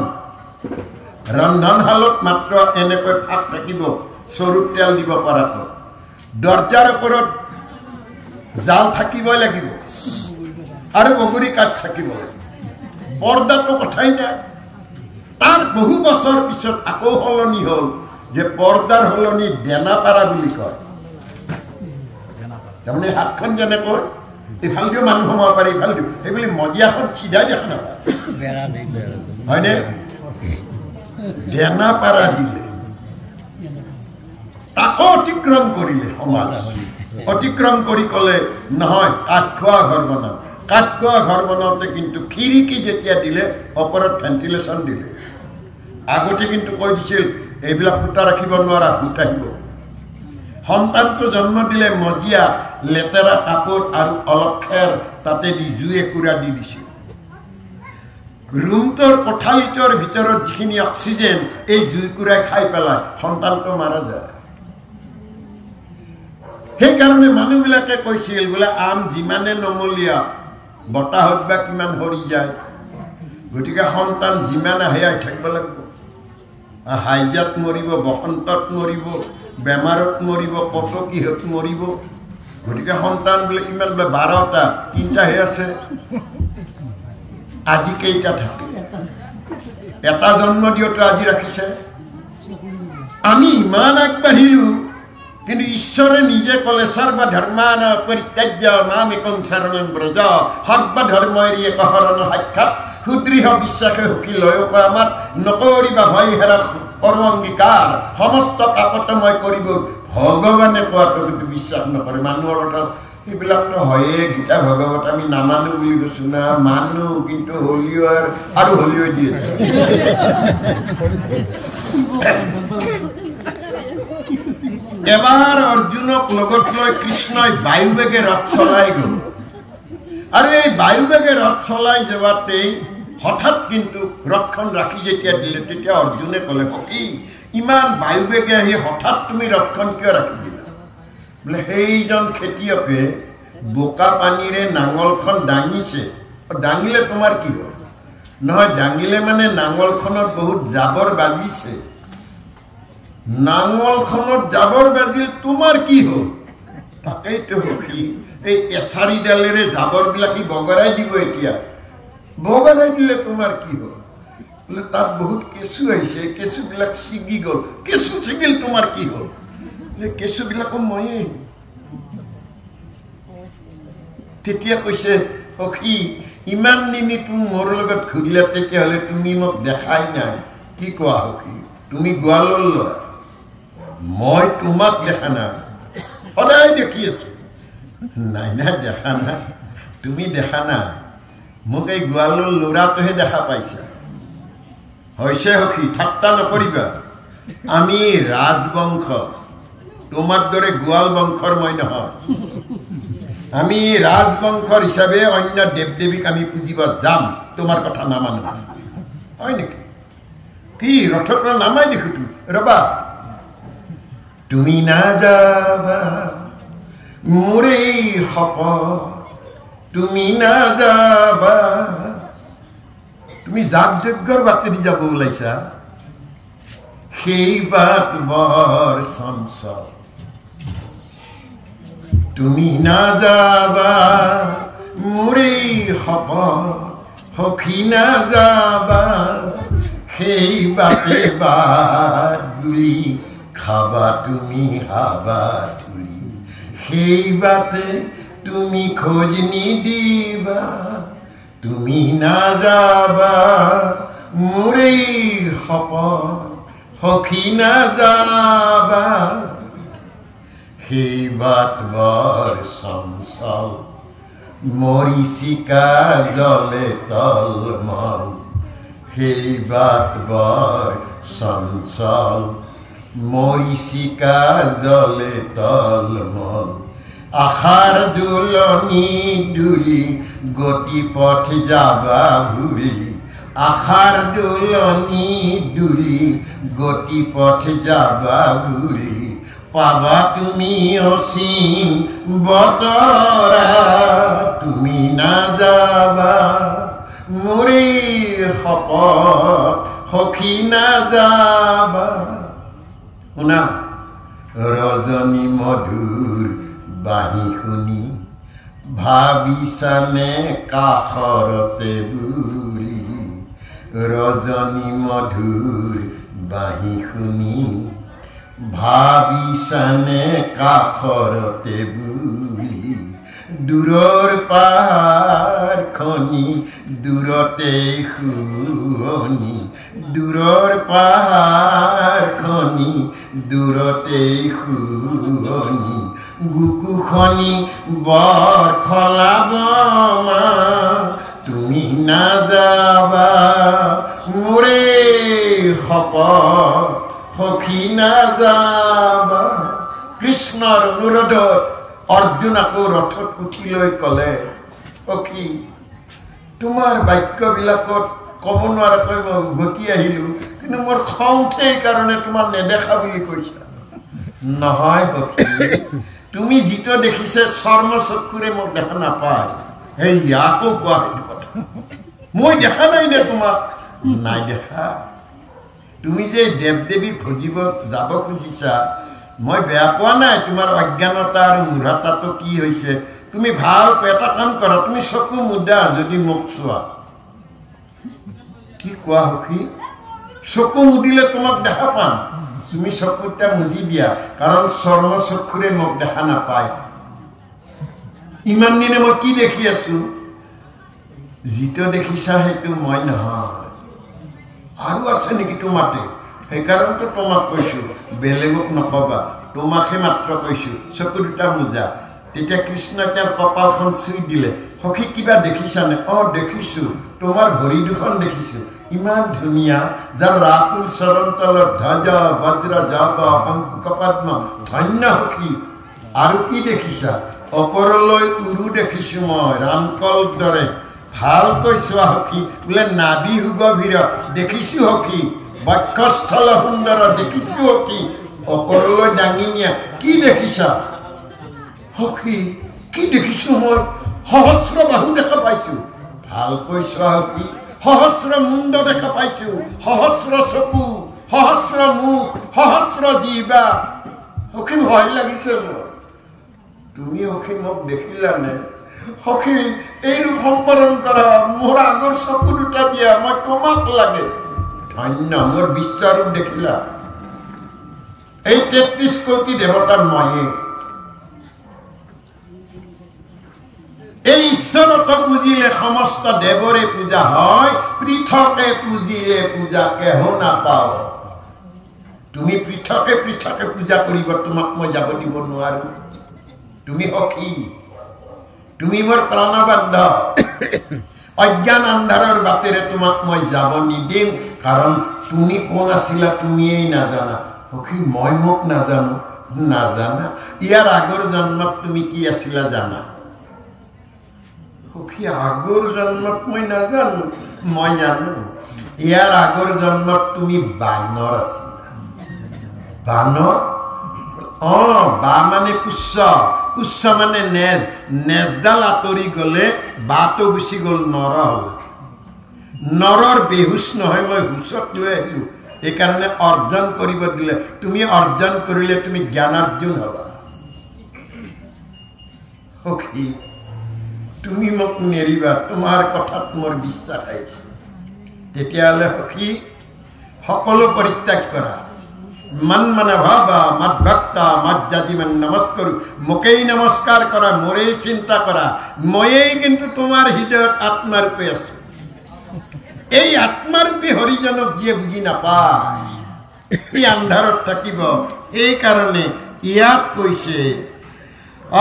ৰন্ধনশালত মাত্ৰ এনেকৈ ফাঁক থাকিব চৰুত তেল দিব পৰাকৈ দৰ্জাৰ ওপৰত জাল থাকিবই লাগিব আৰু বগৰী কাঠ থাকিব পৰ্দাটো কথাই নাই তাৰ বহু বছৰ পিছত আকৌ সলনি হ'ল যে পৰ্দাৰ সলনি দেনাপাৰা বুলি কয় তাৰমানে হাতখন যেনেকৈ ইফাল দিও মানুহ সোমাব পাৰি ইফাল দিও সেইবুলি মজিয়াখন চিধাই দেখা নাপায় হয়নে দেনাপাৰা দিলে তাকো অতিক্ৰম কৰিলে সমাজ অতিক্ৰম কৰি ক'লে নহয় কাঠখোৱা ঘৰ বনাওঁ কাঠখোৱা ঘৰ বনাওঁতে কিন্তু খিৰিকী যেতিয়া দিলে ওপৰত ভেণ্টিলেশ্যন দিলে আগতে কিন্তু কৈ দিছিল এইবিলাক ফুটা ৰাখিব নোৱাৰা ভূত আহিব সন্তানটো জন্ম দিলে মজিয়া লেতেৰা কাপোৰ আৰু অলপ খেৰ তাতে দি জুই একুৰা দি দিছিল ৰুমটোৰ কোঠালিটোৰ ভিতৰত যিখিনি অক্সিজেন এই জুইকুৰাই খাই পেলায় সন্তানটো মাৰা যায় সেইকাৰণে মানুহবিলাকে কৈছিল বোলে আম যিমানে নমলীয়া বতাহত বা কিমান সৰি যায় গতিকে সন্তান যিমান আহে আহি থাকিব লাগিব হাইজাত মৰিব বসন্তত মৰিব বেমাৰত মৰিব কটকীহত মৰিব গতিকে সন্তান বোলে কিমান বোলে 12টা 3টাহে আছে আজি কেইটা থাকে এটা জন্ম দিওঁতে আজি ৰাখিছে আমি ইমান আগবাঢ়িলোঁ কিন্তু ঈশ্বৰে নিজে ক'লে সৰ্বধৰ্মান পৰিত্যাজ্য মামেকং শৰণং ব্ৰজ সৰ্বধৰ্ম এৰি এক শৰণ সাক্ষাৎ সুদৃঢ় বিশ্বাসে সুখী লয় আমাৰ নকৰিবা ভয় হেৰা কৰো অংগীকাৰ সমস্ত কাকত মই কৰিব ভগৱানে কোৱাটো কিন্তু বিশ্বাস নকৰে মানুহৰ কথা এইবিলাকতো হয়ে গীতা ভগৱত আমি নামানো বুলি কৈছো না মানো কিন্তু হলিও আৰু হলিও দিয়ে এবাৰ অৰ্জুনক লগত লৈ কৃষ্ণই বায়ুবেগে ৰথ চলাই গ'ল আৰু এই বায়ুবেগে ৰথ চলাই যাওঁতেই হঠাৎ কিন্তু ৰথখন ৰাখি যেতিয়া দিলে তেতিয়া অৰ্জুনে ক'লে সখী ইমান বায়ুবেগে আহি হঠাৎ তুমি ৰথখন কিয় ৰাখি দিলা বোলে সেইজন খেতিয়কে বোকা পানীৰে নাঙলখন দাঙিছে দাঙিলে তোমাৰ কি হ'ল নহয় দাঙিলে মানে নাঙলখনত বহুত জাবৰ বাজিছে নাঙলখনত জাবৰ বাজিল তোমাৰ কি হ'ল তাকেইতো সখী এই এছাৰিডালেৰে জাবৰবিলাকি বগৰাই দিব এতিয়া বগৰাই দিলে তোমাৰ কি হ'ল বোলে তাত বহুত কেঁচু আহিছে কেঁচুবিলাক ছিগি গ'ল কেঁচু ছিগিল তোমাৰ কি হ'ল বোলে কেঁচুবিলাকো ময়ে তেতিয়া কৈছে সখী ইমান দিনি তুমি মোৰ লগত ঘূৰিলা তেতিয়াহ'লে তুমি মোক দেখাই নাই কি কোৱা সখী তুমি গোৱালৰ ল'ৰা মই তোমাক দেখা নাই সদায় দেখি আছো নাই নাই দেখা নাই তুমি দেখা নাই মোক এই গোৱালৰ ল'ৰাটোহে দেখা পাইছা হৈছে সখী ঠাট্টা নকৰিবা আমি ৰাজবংশ তোমাৰ দৰে গোৱাল বংশৰ মই নহয় আমি ৰাজবংশৰ হিচাপে অন্য দেৱ দেৱীক আমি পুজিব যাম তোমাৰ কথা নামানো হয় নেকি কি ৰথৰ পৰা নামাই দেখো তুমি ৰবা তুমি নাযাবা মোৰে শপত তুমি নাযাবা তুমি যাগ যজ্ঞৰ বাটেদি যাব ওলাইছা সেই বাট বৰ চঞ্চল তুমি নাযাবা মোৰে শপত সখী নাযাবা সেই বাটে বাট বুলি খাবা তুমি হাবাথুৰি সেই বাটে তুমি খোঁজ নিদিবা তুমি নাযাবা মোৰে শপত সখী নাযাবা সেই বাট বৰ চঞ্চল মৰিচিকা জলে তলমল সেই বাট বৰ চঞ্চল মৰিচিকা জলে তলমল আশাৰ দুলনি দুলি গতি পথ যাবা ভুলি আশাৰ দুলনি দুলি গতি পথ যাবা ভুলি পাবা তুমি অসীম বতৰা তুমি নাযাবা মোৰে শপত সখী নাযাবা শুনা ৰজনী মধুৰ বাঁহী শুনি ভাবিছানে কাষৰতে বুলি ৰজনী মধুৰ বাঁহী শুনি ভাবিছানে কাষৰতে বুলি দূৰৰ পাহাৰ খনি দূৰতে শুৱনি দূৰৰ পাহাৰ খনি দূৰতে শুৱনি বুকুখনি বৰ খলাবমা তুমি নাযাবা মোৰে শপত সখী নাযাবা কৃষ্ণৰ অনুৰোধত অৰ্জুনকো ৰথত উঠি লৈ ক'লে সখী তোমাৰ বাক্যবিলাকত ক'ব নোৱাৰাকৈ মই উভতি আহিলোঁ কিন্তু মোৰ খং উঠে এইকাৰণে তোমাৰ নেদেখা বুলি কৈছা নহয় সখী তুমি যিটো দেখিছে চৰ্মচক্ষুৰে মোক দেখা নাপায় সেই আকৌ কোৱা সেইটো কথা মই দেখা নাই নে তোমাক নাই দেখা তুমি যে দেৱ দেৱী ভজিব যাব খুজিছা মই বেয়া পোৱা নাই তোমাৰ অজ্ঞানতা আৰু মূঢ়তাটো কি হৈছে তুমি ভালকৈ এটা কাম কৰা তুমি চকু মুদা যদি মোক চোৱা কি কোৱা সখী চকু মুদিলে তোমাক দেখা পাম তুমি চকুটা মুদি দিয়া কাৰণ চৰ্মচক্ষুৰে মোক দেখা নাপায় ইমান দিনে মই কি দেখি আছো যিটো দেখিছা সেইটো মই নহয় আৰু আছে নেকি তোমাতে সেইকাৰণে তোমাক কৈছো বেলেগক নকবা তোমাকে মাত্ৰ কৈছো চকু দুটা মুজা তেতিয়া কৃষ্ণ তেওঁৰ কপালখন চুই দিলে সখী কিবা দেখিছানে দেখিছো তোমাৰ ভৰি দুখন দেখিছো ইমান ধুনীয়া যাৰ ৰাতুল চৰণ তলত ধ্বজ বজ্ৰ জপ অঙ্কুক পদ্ম ধন্য সখী আৰু কি দেখিছা ওপৰলৈ উৰু দেখিছো মই ৰামকল দৰে ভালকৈ চোৱা সখী বোলে নাভি সুগভীৰ দেখিছো সখী বক্ষস্থল সুন্দৰ দেখিছো সখী ওপৰলৈ দাঙি নিয়া কি দেখিছা সখী কি দেখিছো মই সহস্ৰ বাহু দেখা পাইছো ভালকৈ চোৱা সখী সহস্ৰ মুণ্ড দেখা পাইছো সহস্ৰ চকু সহস্ৰ মুখ সহস্ৰ জিভা সখী ভয় লাগিছে মোৰ তুমি সখী মোক দেখিলানে সখী এই ৰূপ সম্বৰণ কৰা মোৰ আগৰ চকু দুটা দিয়া মই তোমাক লাগে ধন্য মোৰ বিশ্বৰূপ দেখিলা এই ৩৩ কোটি দেৱতাৰ ময়ে এই ঈশ্বৰক বুজিলে সমস্ত দেৱৰে পূজা হয় পৃথকে পুজিলে পূজা কেহ নাপাও তুমি পৃথকে পৃথকে পূজা কৰিব তোমাক মই যাব দিব নোৱাৰো তুমি সখী তুমি মোৰ প্ৰাণবন্ধ অজ্ঞান আন্ধাৰৰ বাটেৰে তোমাক মই যাব নিদিম কাৰণ তুমি কোন আছিলা তুমিয়েই নাজানা সখী মই মোক নাজানো নাজানা ইয়াৰ আগৰ জন্মত তুমি কি আছিলা জানা সখী আগৰ জন্মত মই নাজানো মই জানো ইয়াৰ আগৰ জন্মত তুমি বানৰ আছিলা বানৰ বা মানে পুষ্য পুষ্য মানে নেজ নেজডাল আঁতৰি গ'লে বাটো গুচি গ'ল নৰ হ'ল নৰৰ বেহুচ নহয় মই হুচত লৈ আহিলোঁ এইকাৰণে অৰ্জন কৰিব দিলে তুমি অৰ্জন কৰিলে তুমি জ্ঞানাৰ্জন হ'বা সখী তুমি মোক নেৰিবা তোমাৰ কথাত মোৰ বিশ্বাস আহিছে তেতিয়াহ'লে সখী সকলো পৰিত্যাগ কৰা मन मन भावा मत भक्ता मत जाति मन नमस्कार मोकेई नमस्कार करा मोरे चिंता करा मयेई किन्तु तुम्हार हृदय आत्मा रूपे आछो এই आत्मा रूपी हरिजनक जिये बुझी नापाय এই आंधारत থাকিব এই কারণে ইয়াত কৈছে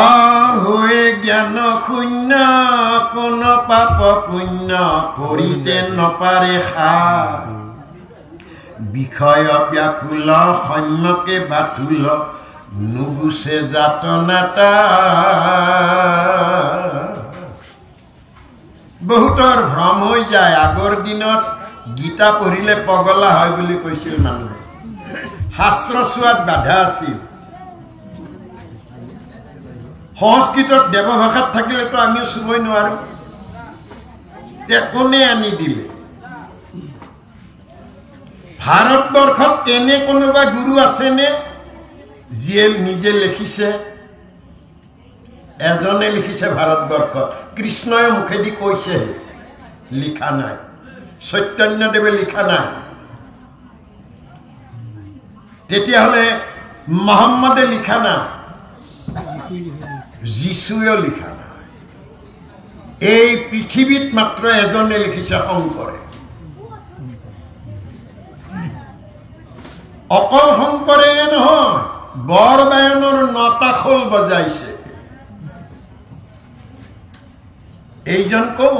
ahoe জ্ঞান শূন্য কোন পাপ পুণ্য করিতে নপারে খা বিষয় ব্যাকুল সন্মকে বাতুল নুগুছে যাতনাটা বহুতৰ ভ্ৰম হৈ যায় আগৰ দিনত গীতা পঢ়িলে পগলা হয় বুলি কৈছিল মানুহে শাস্ত্ৰ চোৱাত বাধা আছিল সংস্কৃতত দেৱভাষাত থাকিলেতো আমিও চুবই নোৱাৰো কোনে আনি দিলে ভাৰতবৰ্ষত এনে কোনোবা গুৰু আছেনে যিয়ে নিজে লিখিছে এজনে লিখিছে ভাৰতবৰ্ষত কৃষ্ণই মুখেদি কৈছে লিখা নাই চৈতন্যদেৱে লিখা নাই তেতিয়াহ'লে মহম্মদে লিখা নাই যীশুৱে লিখা নাই এই পৃথিৱীত মাত্ৰ এজনে লিখিছে শংকৰে অকল শংকৰে নহয় বৰবায়নৰ 9টা খোল বজাইছে এইজন কোন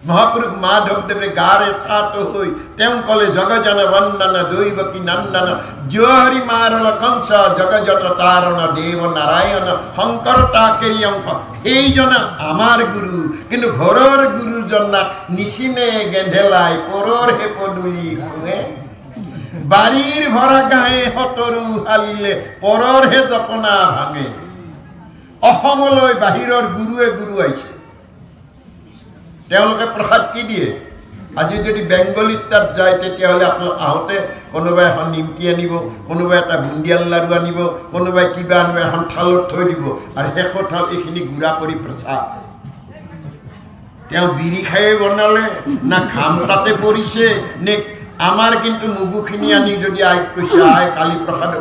মহাপুৰুষ মাধৱদেৱে গাৰে ছাত হৈ তেওঁ কলে জগজন বন্দন দৈৱকী নন্দন জয়হৰি মাৰল কংস জগজত তাৰণ দেৱ নাৰায়ণ শংকৰ তাকেৰি অংশ এইজন আমাৰ গুৰু কিন্তু ঘৰৰ গুৰুজনাক নিচিনে গেন্ধেলাই পৰৰ হে পদুলি শুনে বাড়িৰ ভৰা গায়ে হতৰু হালিলে পৰৰ হে জপনা ভাঙে অসমলৈ বাহিৰৰ গুৰুৱে গুৰু আইছে তেওঁলোকে প্ৰসাদ কি দিয়ে আজি যদি বেংগলীত তাত যায় তেতিয়াহ'লে আপোনালোক আহোঁতে কোনোবাই এখন নিমকি আনিব কোনোবাই এটা বুন্দিয়াল লাড়ু আনিব কোনোবাই কিবা আনিব এখন থালত থৈ দিব আৰু শেষৰ থাল এইখিনি গুড়া কৰি প্ৰসাদ তেওঁ বিড়ি খায়ে বনালে না ঘাম তাতে পৰিছে নে আমার কিন্তু মুগুখিনি আনি যদি আইক কৈছে আই কালি প্রসাদ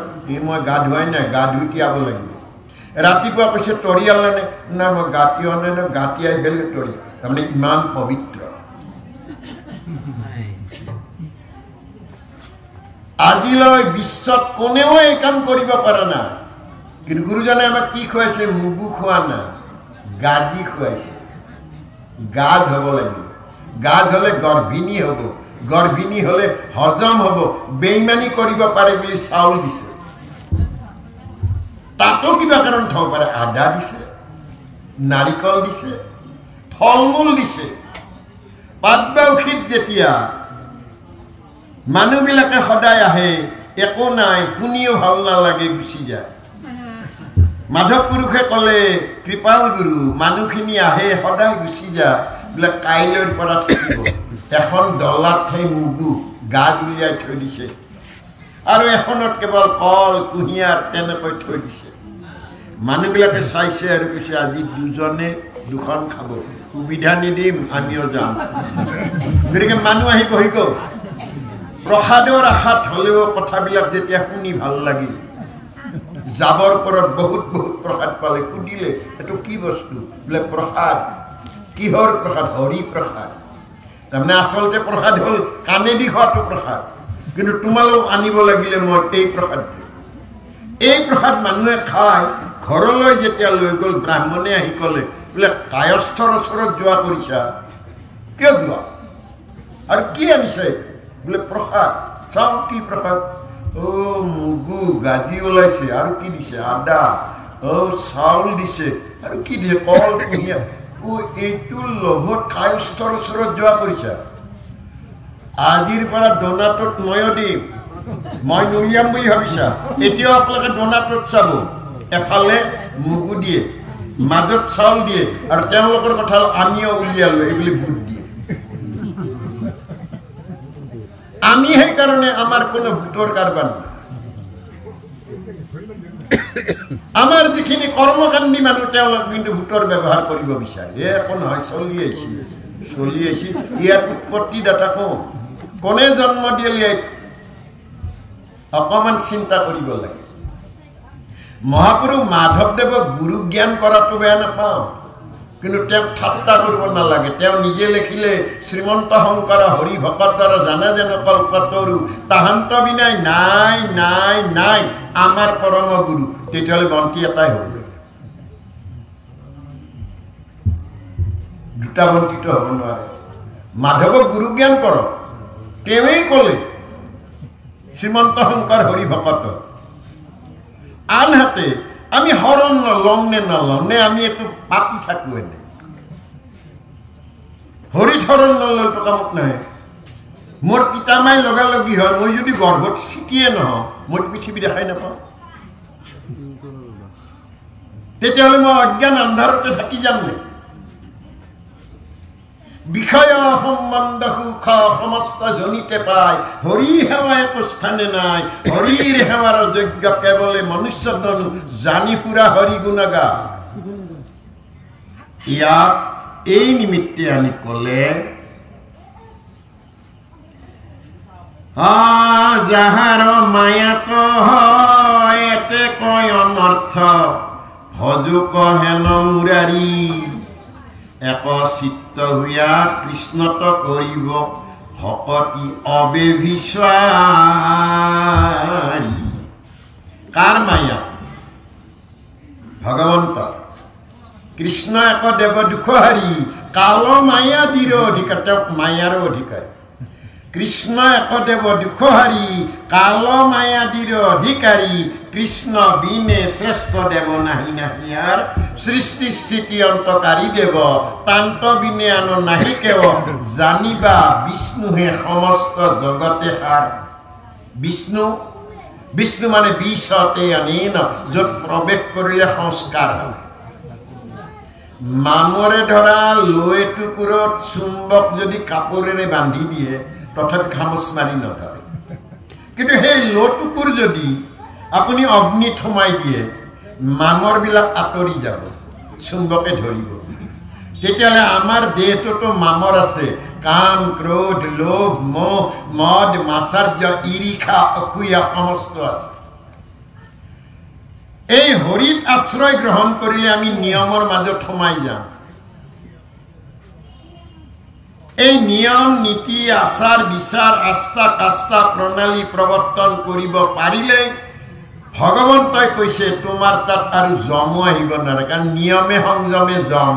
মই গা ধুৱাই নাই গা ধুই তিয়াব লাগিব ৰাতিপুৱা কৈছে তৰিয়ালে নে না মই গা তিয়াও নাই না গা তিয়াই গ'লে তৰি তাৰমানে ইমান পবিত্ৰ আজিলৈ বিশ্বত কোনেও এই কাম কৰিব পাৰে না কিন্তু গুৰুজনে আমাক কি খুৱাইছে মুগু খোৱা না গাজি খুৱাইছে গাজ হ'ব লাগিব গাজ হ'লে গৰ্ভিণী হ'ব গৰ্ভিণী হলে হজম হব বেইমানি কৰিব পাৰে বুলি চাউল দিছে তাতো কিবা কাৰণ থব পাৰে আদা দিছে নাৰিকল দিছে ফলমূল দিছে পাতবাউখিত যেতিয়া মানুহবিলাকে সদায় আহে একো নাই শুনিও ভাল নালাগে গুচি যায় মাধৱ পুৰুষে ক'লে কৃপাল গুৰু মানুহখিনি আহে সদায় গুচি যায় বোলে কাইলৈৰ পৰা থাকিব এখন ডলাত ঠাই মুগু গা উলিয়াই থৈ দিছে আৰু এখনত কেৱল কল কুঁহিয়াৰ তেনেকৈ থৈ দিছে মানুহবিলাকে চাইছে আৰু কৈছে আজি দুজনে দুখন খাব সুবিধা নিদিম আমিও যাম গতিকে মানুহ আহি বহি গ'ল প্ৰসাদৰ আশাত হ'লেও কথাবিলাক যেতিয়া শুনি ভাল লাগিল যাবৰ পৰত বহুত বহুত প্ৰসাদ পালে সুধিলে এইটো কি বস্তু বোলে প্ৰসাদ কিহৰ প্ৰসাদ হৰি প্ৰসাদ তাৰমানে আচলতে প্ৰসাদ হ'ল কাণেদি খোৱাটো প্ৰসাদ কিন্তু তোমালোক আনিব লাগিলে মই এই প্ৰসাদ মানুহে খাই ঘৰলৈ যেতিয়া লৈ গ'ল ব্ৰাহ্মণে আহি ক'লে বোলে কায়স্থৰ ওচৰত যোৱা কৰিছা কিয় যোৱা আৰু কি আনিছে বোলে প্ৰসাদ চাওঁ কি প্ৰসাদ মুগু গাজি ওলাইছে আৰু কি দিছে আদা চাউল দিছে আৰু কি দিছে কল কুঁহিয়াৰ এইটো লগত কায়স্থৰ ওচৰত যোৱা কৰিছা আজিৰ পৰা দনাটোত ময়ো দিম মই নুলিয়াম বুলি ভাবিছা এতিয়াও আপোনালোকে ডোনাটত চাব এফালে মুগু দিয়ে মাজত চাউল দিয়ে আৰু তেওঁলোকৰ কথা আমিও উলিয়ালো এইবুলি ভোট দিয়ে আমি সেইকাৰণে আমাৰ কোনো ভোটৰ কাৰবাৰ নাই আমাৰ যিখিনি কৰ্মকাণ্ডী মানুহ তেওঁলোক কিন্তু ভোটৰ ব্যৱহাৰ কৰিব বিচাৰে এখন হয় চলি আহিছে ইয়াৰ উৎপত্তিদাতা কোনে জন্ম দিলে অকমান চিন্তা কৰিব লাগে মহাপুৰুষ মাধৱদেৱক গুৰু জ্ঞান কৰাটো বেয়া নাপাওঁ কিন্তু তেওঁক ঠাট্টা কৰিব নালাগে তেওঁ নিজে লিখিলে শ্ৰীমন্ত শংকৰ হৰি ভকতৰ জানে যেন কল্পতৰু তাহান্ত বিনাই নাই নাই নাই আমাৰ পৰম গুৰু তেতিয়াহ'লে বন্তি এটাই হ'ব দুটা বন্তিটো হ'ব নোৱাৰে মাধৱক গুৰু জ্ঞান কৰক তেওঁৱেই ক'লে শ্ৰীমন্ত শংকৰ হৰি ভকত আনহাতে আমি হৰণ নলওঁ নে আমি একটু পাতি থাকো এনে হৰিত হৰণ নল'লেতো কামত নাহে মোৰ পিতামাই লগালগি হয় মই যদি গৰ্ভত চিটিয়ে নহওঁ মই পৃথিৱী দেখাই নাপাওঁ তেতিয়াহ'লে মই অজ্ঞান আন্ধাৰতে থাকি যাম নে বিষয় সম্বন্ধ সুখ সমস্ত জনিতে পায় হৰি সেৱা একো স্থানে নাই হৰিৰ সেৱাৰ যোগ্য কেৱলে মনুষ্য তনু জানি ফুৰা হৰি গুণগা ইয়াক এই নিমিত্তে আনি ক'লে যাহাৰ মায়াত হয় এতে কয় অনৰ্থ ভজুক হেন মুৰাৰী এক চিত্ত হুয়া কৃষ্ণত কৰিব ভকতি অবেভিচাৰী কাৰ মায়া ভগৱন্ত কৃষ্ণ এক দেৱ দুখহাৰী কাল মায়া দীৰ অধিকাৰ তেওঁক মায়াৰো অধিকাৰী কৃষ্ণ এক দেৱ দুখহাৰী কাল মায়া দীৰ অধিকাৰী কৃষ্ণ বিনে শ্ৰেষ্ঠ দেৱ নাহি নাহিয়াৰ সৃষ্টি স্থিতি অন্তকাৰী দেৱ তান্ত বিনে আন নাহি কেৱ জানিবা বিষ্ণুহে সমস্ত জগতে সাৰ বিষ্ণু বিষ্ণু মানে বিশতে আনিন য'ত প্ৰৱেশ কৰিলে সংস্কাৰ হয় মামৰে ধৰা লৈ টুকুৰত চুম্বক যদি কাপোৰেৰে বান্ধি দিয়ে তথাপি খামোচ মাৰি নধৰে কিন্তু সেই লো টুকুৰ যদি আপুনি অগ্নিত সোমাই দিয়ে মামৰবিলাক আঁতৰি যাব চুম্বকে ধৰিব তেতিয়াহ'লে আমাৰ দেহটোতো মামৰ আছে কাম ক্ৰোধ লোভ মোহ মদ মাচাৰ্য ঈৰ্ষা অসূয়া সমস্ত আছে এই হৰিত আশ্ৰয় গ্ৰহণ কৰিলে আমি নিয়মৰ মাজত সোমাই যাম এই নিয়ম নীতি আচাৰ বিচাৰ আস্থা কাষ্ঠা প্ৰণালী প্ৰৱৰ্তন কৰিব পাৰিলে ভগৱন্তই কৈছে তোমাৰ তাত আৰু জমো আহিব নোৱাৰে কাৰণ নিয়মে সংযমে জম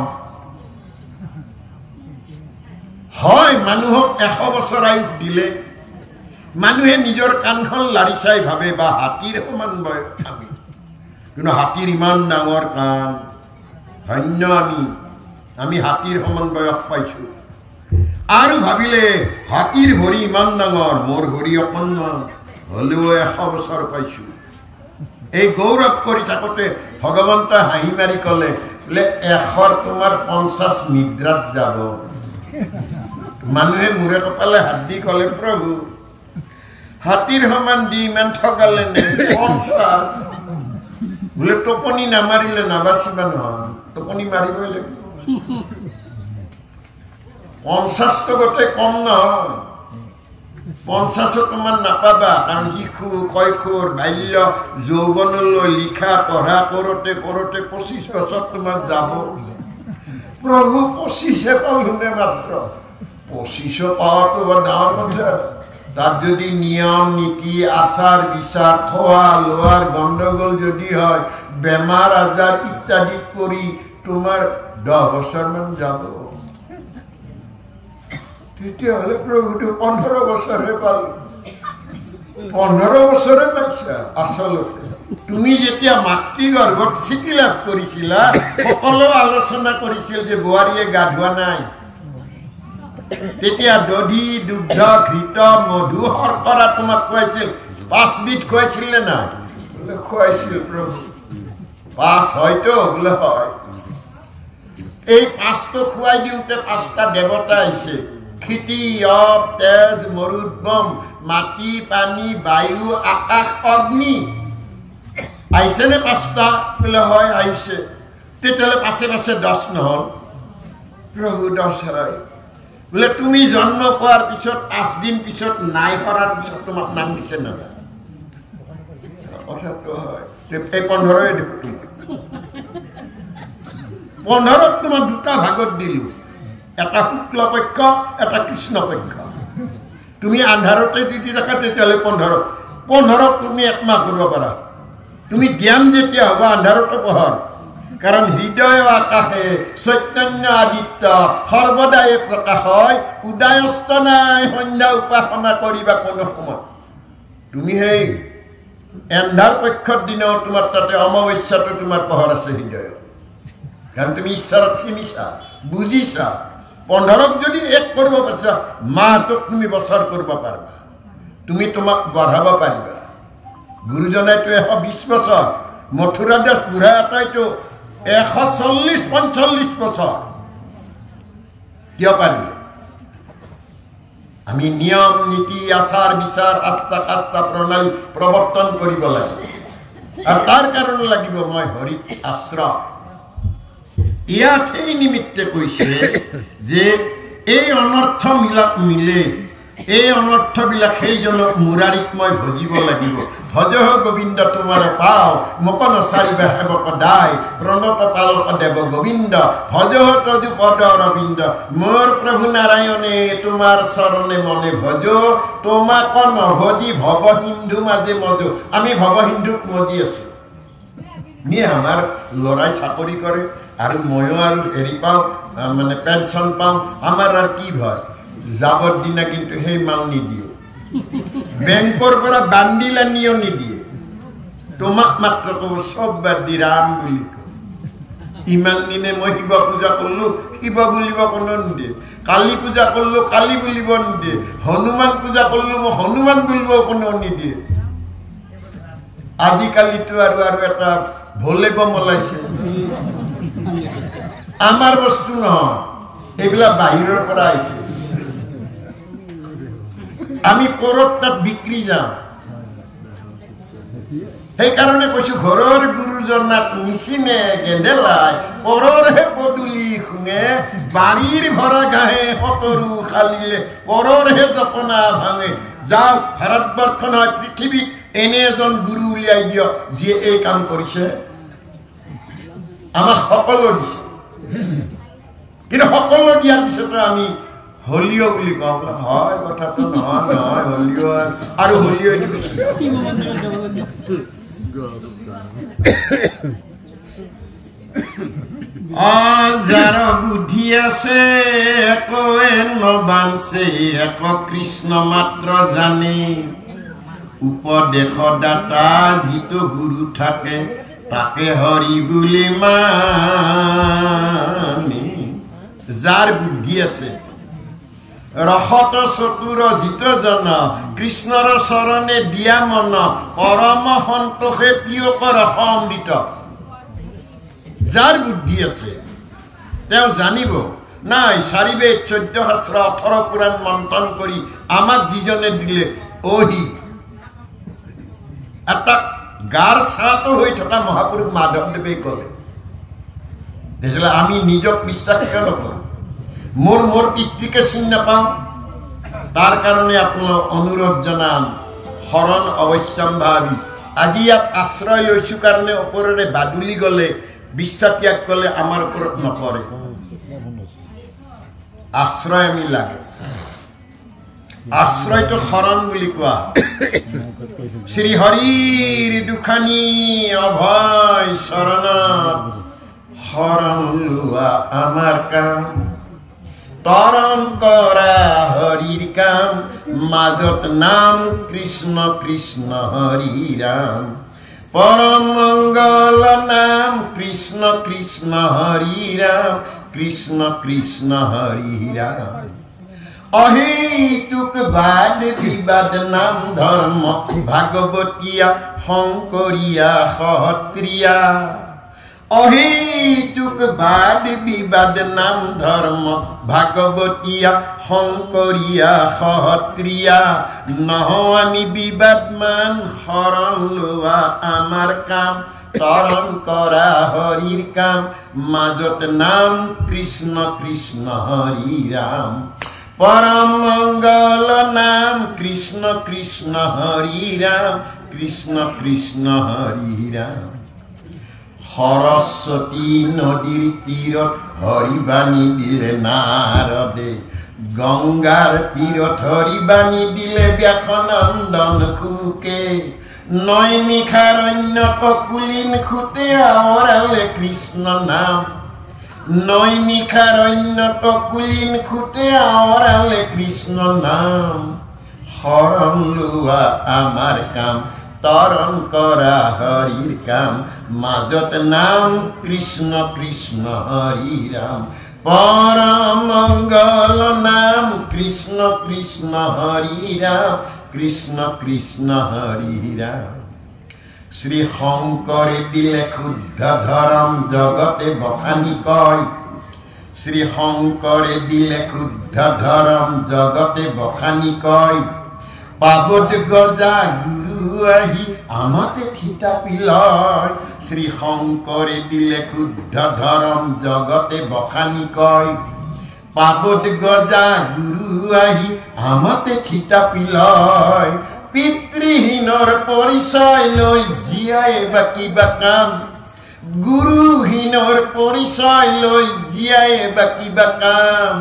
হয় মানুহক 100 বছৰ আয়ুস দিলে মানুহে নিজৰ কাণখন লাৰি চাই ভাবে বা হাতীৰ সমান বয়স আমি কিন্তু হাতীৰ ইমান ডাঙৰ কাণ ধন্য আমি হাতীৰ সমান বয়স পাইছো আৰু ভাবিলে হাতীৰ ভৰি ইমান ডাঙৰ মোৰ ভৰি অকণমান হ'লেও 100 বছৰ পাইছো এই গৌৰৱ কৰি থাকোঁতে ভগৱন্তই হাঁহি মাৰি ক'লে বোলে 100 তোমাৰ 50 নিদ্ৰাত যাব মানুহে মূৰে কপালে হাত দি ক'লে প্ৰভু হাতীৰ সমান দি ইমান ঠগালে নে 50 বোলে টোপনি নামাৰিলে নাবাচিবা নহয় টোপনি মাৰিবই লাগিব 50 তো গোটেই কম নহয় 50 তোমাৰ নাপাবা কাৰণ শিশু কৈশোৰ বাল্য যৌৱনলৈ লিখা পঢ়া কৰোঁতে 25 বছৰ তোমাৰ যাব প্ৰভু 25 পালোনে মাত্ৰ 25 পাৱাটো বৰ ডাঙৰ কথা তাত যদি নিয়ম নীতি আচাৰ বিচাৰ খোৱা লোৱাৰ গণ্ডগোল যদি হয় বেমাৰ আজাৰ ইত্যাদি কৰি তোমাৰ 10 বছৰমান যাব তেতিয়াহ'লে প্ৰভুটো 15 বছৰহে পালো 15 বছৰে পাইছা আচলতে তুমি যেতিয়া মাতৃগৰ্ভত স্থিতি লাভ কৰিছিলা সকলো আলোচনা কৰিছিল যে বোৱাৰীয়ে গা ধোৱা নাই তেতিয়া দধি দুগ্ধ ঘৃত মধু শৰ্কৰা তোমাক খুৱাইছিল 5 খুৱাইছিলে না বলে খুৱাইছিল প্ৰভু 5 হয়তো বলে হয় এই 5টো খুৱাই দিওঁতে 5টা দেৱতা আহিছে খিতি অপ তেজ মৰুদ্গম মাটি পানী বায়ু আকাশ অগ্নি আহিছে নে 5টা বলে হয় আহিছে তেতিয়ালে পাছে পাছে 10 নহল প্রভু 10 হয় বলে তুমি জন্ম পাওয়ার পিছত 5 দিন পিছত নাই করার পিছত তোমার নাম দিছে না কথা তো হয় এই 15 দেখো তুমি 15 তোমার দুটা ভাগত দিলু এটা শুক্ল পক্ষ এটা কৃষ্ণ পক্ষ তুমি আন্ধারতে যদি রাখা তেতিয়ালে 15 তুমি একমাহ কৰিব পাৰা তুমি জ্ঞান যেতিয়া হ'ব আন্ধাৰতে পঢ়ৰ कारण हृदय आकाशे चैतन्य आदित्य सर्वदाय प्रकाश হয় উদয়স্ত নাই সন্ধ্যা উপাসনা কৰিবা কোন সময় তুমি হেই এন্ধাৰ পক্ষৰ দিন তোমাৰ তাতে অমাৱস্যাটো তোমাৰ পহৰ আছে হৃদয় কাৰণ তুমি ঈশ্বৰক চিনিছা বুজিছা 15 যদি এক কৰিব পাৰিছা মাহটোক তুমি বছৰ কৰিব পাৰিবা তুমি তোমাক বঢ়াব পাৰিবা গুৰুজনাইতো 120 বছৰ মথুৰা দাস বুঢ়া এটাইতো 140-45 বছৰ কিয় পাৰিলে আমি নিয়ম নীতি আচাৰ বিচাৰ আস্থা কাস্থা প্ৰণালী প্ৰৱৰ্তন কৰিব লাগে আৰু তাৰ কাৰণে লাগিব মই হৰিত আশ্ৰয় ইয়াত এই নিমিত্তে কৈছে যে এই অনৰ্থ মিলে এই অনৰ্থ বিলাক সেইজনক মুৰাৰীক মই ভজিব লাগিব ভজহ গোবিন্দ তোমাৰ পাও মকন চাৰিবা সেৱক দাই প্ৰণত পালক দেৱ গোবিন্দ ভজহ তজু পদ ৰবিন্দ মোৰ প্ৰভু নাৰায়ণে তোমাৰ চৰণে মনে ভজ তোমাক নভজি ভৱ সিন্ধু মাজে মজো আমি ভৱ সিন্ধুক মজি আছো নিয়ে আমাৰ লৰাই চাকৰি কৰে আৰু ময়ো আৰু হেৰি পাওঁ মানে পেঞ্চন পাওঁ আমাৰ আৰু কি ভয় যাবৰ দিনা কিন্তু সেই মাল নিদিয়ে বেংকৰ পৰা বান্দিল আনিও নিদিয়ে তোমাক মাত্ৰ কব সব বাদ দি ৰাম বুলি ইমান দিনে মই শিৱ পূজা কৰিলো শিৱ বুলিব কোনো নিদিয়ে কালী পূজা কৰিলো কালী বুলিব নিদিয়ে হনুমান পূজা কৰিলো মই হনুমান বুলিব কোনো নিদিয়ে আজিকালিতো আৰু এটা ভোলে বম ওলাইছে আমাৰ বস্তু নহয় এইবিলাক বাহিৰৰ পৰা আহিছে আমি পৰতাত বিক্ৰী যাওঁ সেই কাৰণে কৈছো ঘৰৰ গুৰুজনাক নিচিনে গেন্দেলাই পৰৰহে পদুলি শুঙে বাৰীৰ ভৰা গাহে সতৰু খালিলে পৰৰহে জপনা ভাঙে যাও ভাৰতবৰ্ষ নহয় পৃথিৱীত এনে এজন গুৰু উলিয়াই দিয়ক যিয়ে এই কাম কৰিছে আমাক সকলো দিছে কিন্তু সকলো দিয়াৰ পিছতো আমি হলিও বুলি কওঁ হয় কথাটো নহয় নহয় হলিও আৰু হলিও যাৰ বুদ্ধি আছে একোৱে নবাঞ্চে এক কৃষ্ণ মাত্ৰ জানে উপদেশদাতা যিটো গুৰু থাকে তাকে হৰি বুলি মানে যাৰ বুদ্ধি আছে ৰসত চতুৰ জিত জন কৃষ্ণৰ চৰণে দিয়া মন পৰম সন্তোষে প্ৰিয়ক ৰস অমৃত যাৰ বুদ্ধি আছে তেওঁ জানিব নাই 4 বেদ 14 শাস্ত্ৰ 18 পুৰাণ মন্থন কৰি আমাক যিজনে দিলে ওহি এটা গাৰ ছাটো হৈ থকা মহাপুৰুষ মাধৱদেৱে ক'লে তেতিয়াহ'লে আমি নিজক বিশ্বাস কিয় নকৰোঁ মোৰ পিতৃকে চিনি নাপাওঁ তাৰ কাৰণে আপোনাক অনুৰোধ জনাম শৰণ অৱশ্যম্ভাৱী আজি ইয়াত আশ্ৰয় লৈছো কাৰণে ওপৰেৰে বাদুলি গ'লে বিশ্বাত্যাগ ক'লে আমাৰ ওপৰত নপৰে আশ্ৰয় আমি লাগে আশ্ৰয়টো শৰণ বুলি কোৱা শ্ৰী হৰিৰ দুখানি অভয় শৰণত শৰণ লোৱা আমাৰ কাম তৰণ কৰা হৰিৰ কাম মাজত নাম কৃষ্ণ কৃষ্ণ হৰি ৰাম পৰম মংগল নাম কৃষ্ণ কৃষ্ণ হৰি ৰাম কৃষ্ণ কৃষ্ণ হৰি ৰাম অহেতুক বাদ বিবাদ নাম ধৰ্ম ভাগবতীয়া শংকৰীয়া সত্ৰীয়া অহেতুক বাদ বিবাদ নাম ধৰ্ম ভাগবতীয়া শংকৰীয়া সত্ৰীয়া নহওঁ আমি বিবাদমান শৰণ লোৱা আমাৰ কাম তৰণ কৰা হৰিৰ কাম মাজত নাম কৃষ্ণ কৃষ্ণ হৰি ৰাম परम मंगल नाम कृष्ण कृष्ण हरि राम कृष्ण कृष्ण हरि राम सरस्वती नदीर तीरत हरिबाणी दिले नारदे गंगार तीरत हरिबाणी दिले व्यासनंदन खुके नैमिषारण्यत कुलीन खुटे आवराले कृष्ण नाम নৈমিষাৰণ্যত কুলীন খুটে আওৰালে কৃষ্ণ নাম শৰণ লোৱা আমাৰ কাম তৰণ কৰা হৰিৰ কাম মাজত নাম কৃষ্ণ কৃষ্ণ হৰি ৰাম পৰম মংগল নাম কৃষ্ণ কৃষ্ণ হৰি ৰাম কৃষ্ণ কৃষ্ণ হৰি ৰাম শ্রী শংকরে দিলে শুদ্ধ ধরম জগতে বখানি কয় শ্রী শংকরে দিলে শুদ্ধ ধরম জগতে বখানি কয় পাবত গজা গুরু আহি আমাতে থিতাপি লয় শ্রী শংকরে দিলে শুদ্ধ ধরম জগতে বখানি কয় পাবত গজা গুরু আহি আমাতে থিতাপি লয় পিতৃহীনৰ পৰিচয় লৈ জীয়াই বা কিবা কাম গুৰুহীনৰ পৰিচয় লৈ জীয়াই বা কিবা কাম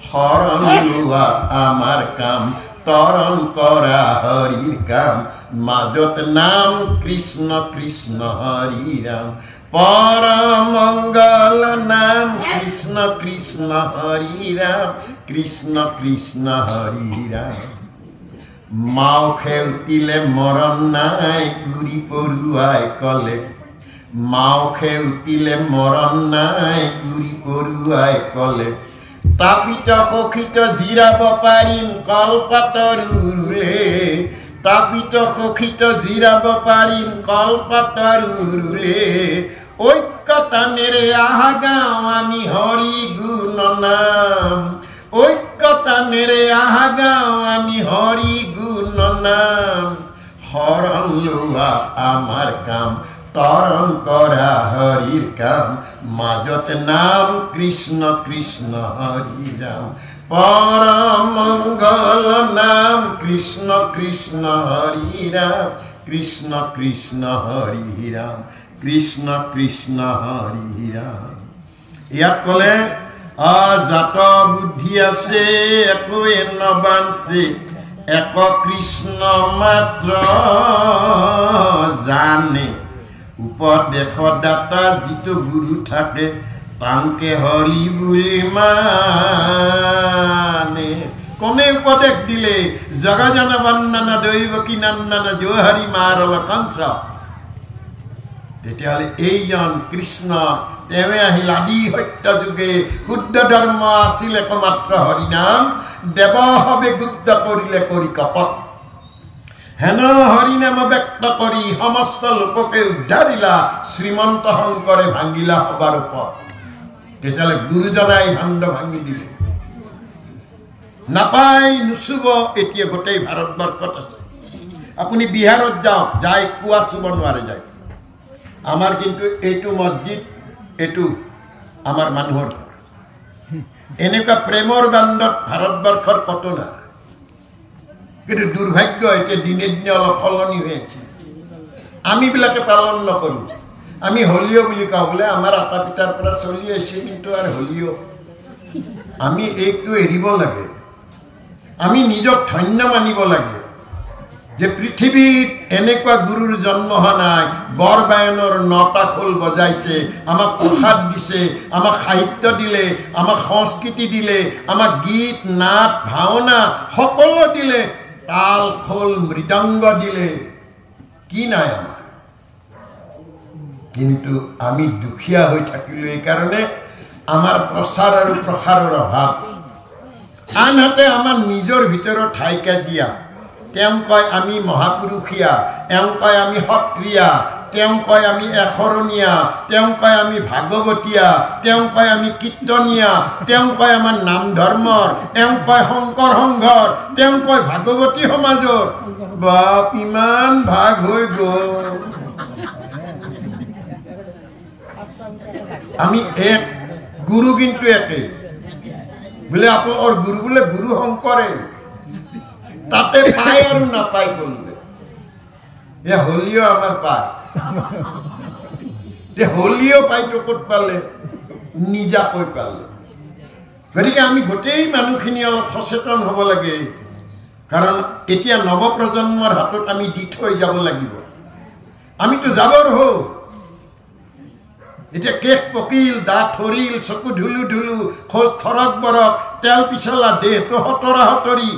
শৰণ লোৱা আমাৰ কাম তৰণ কৰা হৰিৰ কাম মাজত নাম কৃষ্ণ কৃষ্ণ হৰি ৰাম পৰম মংগল নাম কৃষ্ণ কৃষ্ণ হৰি ৰাম কৃষ্ণ কৃষ্ণ হৰি ৰাম মাও খেউতিলে মৰণ নাই গুৰি পৰুৱাই কলে মাও খেউতিলে মৰণ নাই গুৰি পৰুৱাই কলে তাপিত সখিত জিৰাব পাৰিম কলপাতৰ ৰুলে তাপিত সখিত জিৰাব পাৰিম কলপাতৰ ৰুলে ঐক্যতানেৰে আহাগাওঁ আমি হৰি গুণ নাম ঐক্যতানেৰে আহাগাওঁ আমি হৰি গুণ নাম শৰণ লোৱা আমাৰ কাম তৰণ কৰা হৰিৰ কাম মাজত নাম কৃষ্ণ কৃষ্ণ হৰি ৰাম পৰম মংগল নাম কৃষ্ণ কৃষ্ণ হৰি ৰাম কৃষ্ণ কৃষ্ণ হৰি ৰাম কৃষ্ণ কৃষ্ণ হৰি ৰাম ইয়াত ক'লে জাত বুদ্ধি আছে একোৱে নবাঞ্চে এক কৃষ্ণ মাত্ৰ জানে উপদেশদাতা যিটো গুৰু থাকে তাংকে হৰি বুলি মানে কোনে উপদেশ দিলে জগজন বন্দনা দৈৱকী নন্দন জোহৰি মাৰল কংস তেতিয়াহ'লে এইজন কৃষ্ণ তেৱে আহিল আদি সত্য যুগে শুদ্ধ ধৰ্ম আছিল একমাত্ৰ হৰিনাম দেৱ হবে গুপ্ত কৰিলে কৰি কপট হেন হৰিনাম ব্যক্ত কৰি সমস্ত লোককে উদ্ধাৰিলা শ্ৰীমন্ত শংকৰে ভাঙিলা সবাৰ ওপৰত তেতিয়াহ'লে গুৰুজনাই ভাণ্ড ভাঙি দিলে নাপাই নুচুব এতিয়া গোটেই ভাৰতবৰ্ষত আছে আপুনি বিহাৰত যাওক যাই কুৱা চুব নোৱাৰে যায় আমাৰ কিন্তু এইটো মছজিদ এইটো আমাৰ মানুহৰ ঘৰ এনেকুৱা প্ৰেমৰ বান্ধত ভাৰতবৰ্ষৰ কতো নাই কিন্তু দুৰ্ভাগ্য এতিয়া দিনে দিনে অলপ সলনি হৈ আছে আমিবিলাকে পালন নকৰোঁ আমি হলিও বুলি কওঁ বোলে আমাৰ আটা পিঠাৰ পৰা চলি আহিছে কিন্তু আৰু হলিও আমি এইটো এৰিব লাগে আমি নিজক ধন্য মানিব লাগে যে পৃথিৱীত এনেকুৱা গুৰুৰ জন্ম হোৱা নাই বৰবায়নৰ 9টা খোল বজাইছে আমাক প্ৰসাদ দিছে আমাক সাহিত্য দিলে আমাক সংস্কৃতি দিলে আমাক গীত নাট ভাওনা সকলো দিলে তাল খোল মৃদংগ দিলে কি নাই আমাৰ কিন্তু আমি দুখীয়া হৈ থাকিলো এই কাৰণে আমাৰ প্ৰচাৰ আৰু প্ৰসাৰৰ অভাৱ আনহাতে আমাৰ নিজৰ ভিতৰত ঠাইকে দিয়া তেওঁ কয় আমি মহাপুৰুষীয়া তেওঁ কয় আমি সত্ৰীয়া তেওঁ কয় আমি এশৰণীয়া তেওঁ কয় আমি ভাগৱতীয়া তেওঁ কয় আমি কীৰ্তনীয়া তেওঁ কয় আমাৰ নাম ধৰ্মৰ তেওঁ কয় শংকৰ সংঘৰ তেওঁ কয় ভাগৱতী সমাজৰ বাপ ইমান ভাগ হৈ গ'ল আমি এক গুৰু কিন্তু একে বোলে আপোনালোকৰ গুৰু বোলে গুৰু শংকৰে তাতে পায় আৰু নাপায় কৰিলে এ হলিও আমাৰ পায় হলিও পাইতো ক'ত পালে নিজাকৈ পালে গতিকে আমি গোটেই মানুহখিনি অলপ সচেতন হ'ব লাগে কাৰণ এতিয়া নৱপ্ৰজন্মৰ হাতত আমি দি থৈ যাব লাগিব আমিতো যাবৰ হওঁ এতিয়া কেশ পকিল দাঁত সৰিল চকু ধুলু ধুলু খোজ থৰক বৰক তেল পিছলা দেহটো হতৰা হতৰি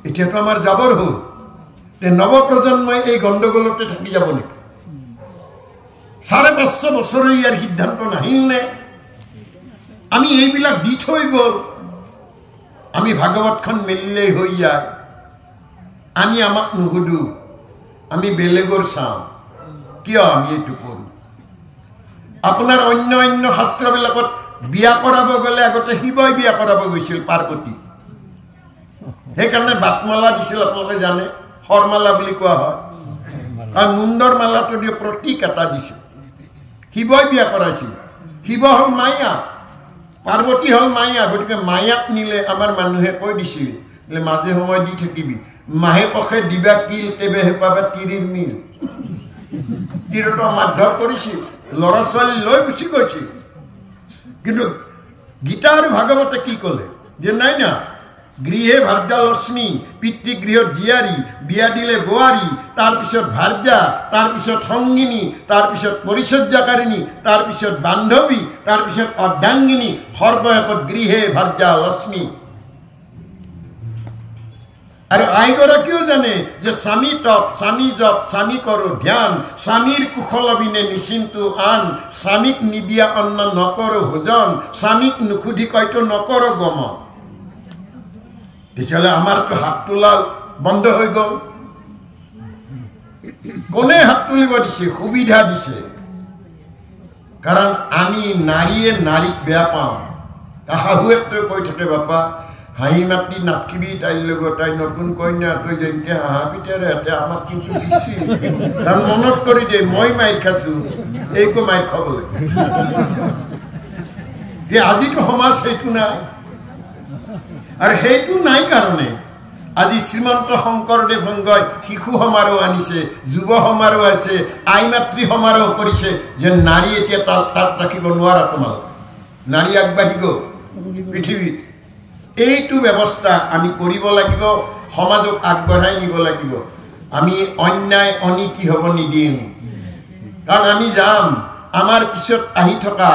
এতিয়াতো আমাৰ যাবৰ হ'ল নৱপ্ৰজন্মই এই গণ্ডগোলতে থাকি যাব নেকি 550 বছৰৰ ইয়াৰ সিদ্ধান্ত নাহিল নে আমি এইবিলাক দি থৈ গ'ল আমি ভাগৱতখন মেলিলেই হৈ যায় আমি আমাক নুসুধো আমি বেলেগৰ চাওঁ কিয় আমি এইটো কৰোঁ আপোনাৰ অন্য অন্য শাস্ত্ৰবিলাকত বিয়া কৰাব গ'লে আগতে শিৱই বিয়া কৰাব গৈছিল পাৰ্বতী সেইকাৰণে বাটমালা দিছিল আপোনালোকে জানে শৰমালা বুলি কোৱা হয় কাৰণ মুণ্ডৰ মালাটো দিয়ে প্ৰতীক এটা দিছিল শিৱই বিয়া কৰাইছিল শিৱ হ'ল মায়া পাৰ্বতী হ'ল মায়া গতিকে মায়াক নিলে আমাৰ মানুহে কৈ দিছিল বোলে মাজে সময় দি থাকিবি মাহে পখে দিবা কিল তেবেহে পাবা তিৰিৰ মিল তিৰটো মাৰধৰ কৰিছিল ল'ৰা ছোৱালী লৈ গুচি গৈছিল কিন্তু গীতা আৰু ভাগৱতে কি ক'লে যে নাই না গৃহে ভাৰ্যা লক্ষ্মী পিতৃগৃহত জীয়াৰী বিয়া দিলে বোৱাৰী তাৰপিছত ভাৰ্যা তাৰপিছত সংগিনী তাৰপিছত পৰিচৰ্যাকাৰিণী তাৰপিছত বান্ধৱী তাৰপিছত অৰ্ধাংগিনী সৰ্বশেষত গৃহে ভাৰ্যা লক্ষ্মী আৰু আইগৰাকীও জানে যে স্বামী তপ স্বামী জপ স্বামী কৰো ধ্যান স্বামীৰ কুশলবিনে নিচিন্তু আন স্বামীক নিদিয়া অন্ন নকৰো ভোজন স্বামীক নুসুধি কয়তো নকৰো গমন তেতিয়াহ'লে আমাৰতো হাত তোলা বন্ধ হৈ গ'ল কোনে হাত তুলিব দিছে সুবিধা দিছে কাৰণ আমি নাৰীয়ে নাৰীক বেয়া পাওঁ শাহুৱেকটোৱে কৈ থাকে বাপা হাঁহি মাতি নাথিবি তাইৰ লগত তাই নতুন কন্যা তই যেনেকে হাঁহা পিতেৰে সিহঁতে আমাক কিন্তু দিছিল কাৰণ মনত কৰি দে মই মাইৰ খাইছো এইকো মাইৰ খাব লাগে আজিতো সমাজ সেইটো নাই আৰু সেইটো নাই কাৰণে আজি শ্ৰীমন্ত শংকৰদেৱ সংঘই শিশু সমাৰোহ আনিছে যুৱ সমাৰোহ আছে আই মাতৃ সমাৰোহ কৰিছে যে নাৰী এতিয়া তাত ৰাখিব নোৱাৰা তোমালোক নাৰী আগবাঢ়ি গ'ল পৃথিৱীত এইটো ব্যৱস্থা আমি কৰিব লাগিব সমাজক আগবঢ়াই নিব লাগিব আমি অন্যায় অনীতি হ'ব নিদিম কাৰণ আমি যাম আমাৰ পিছত আহি থকা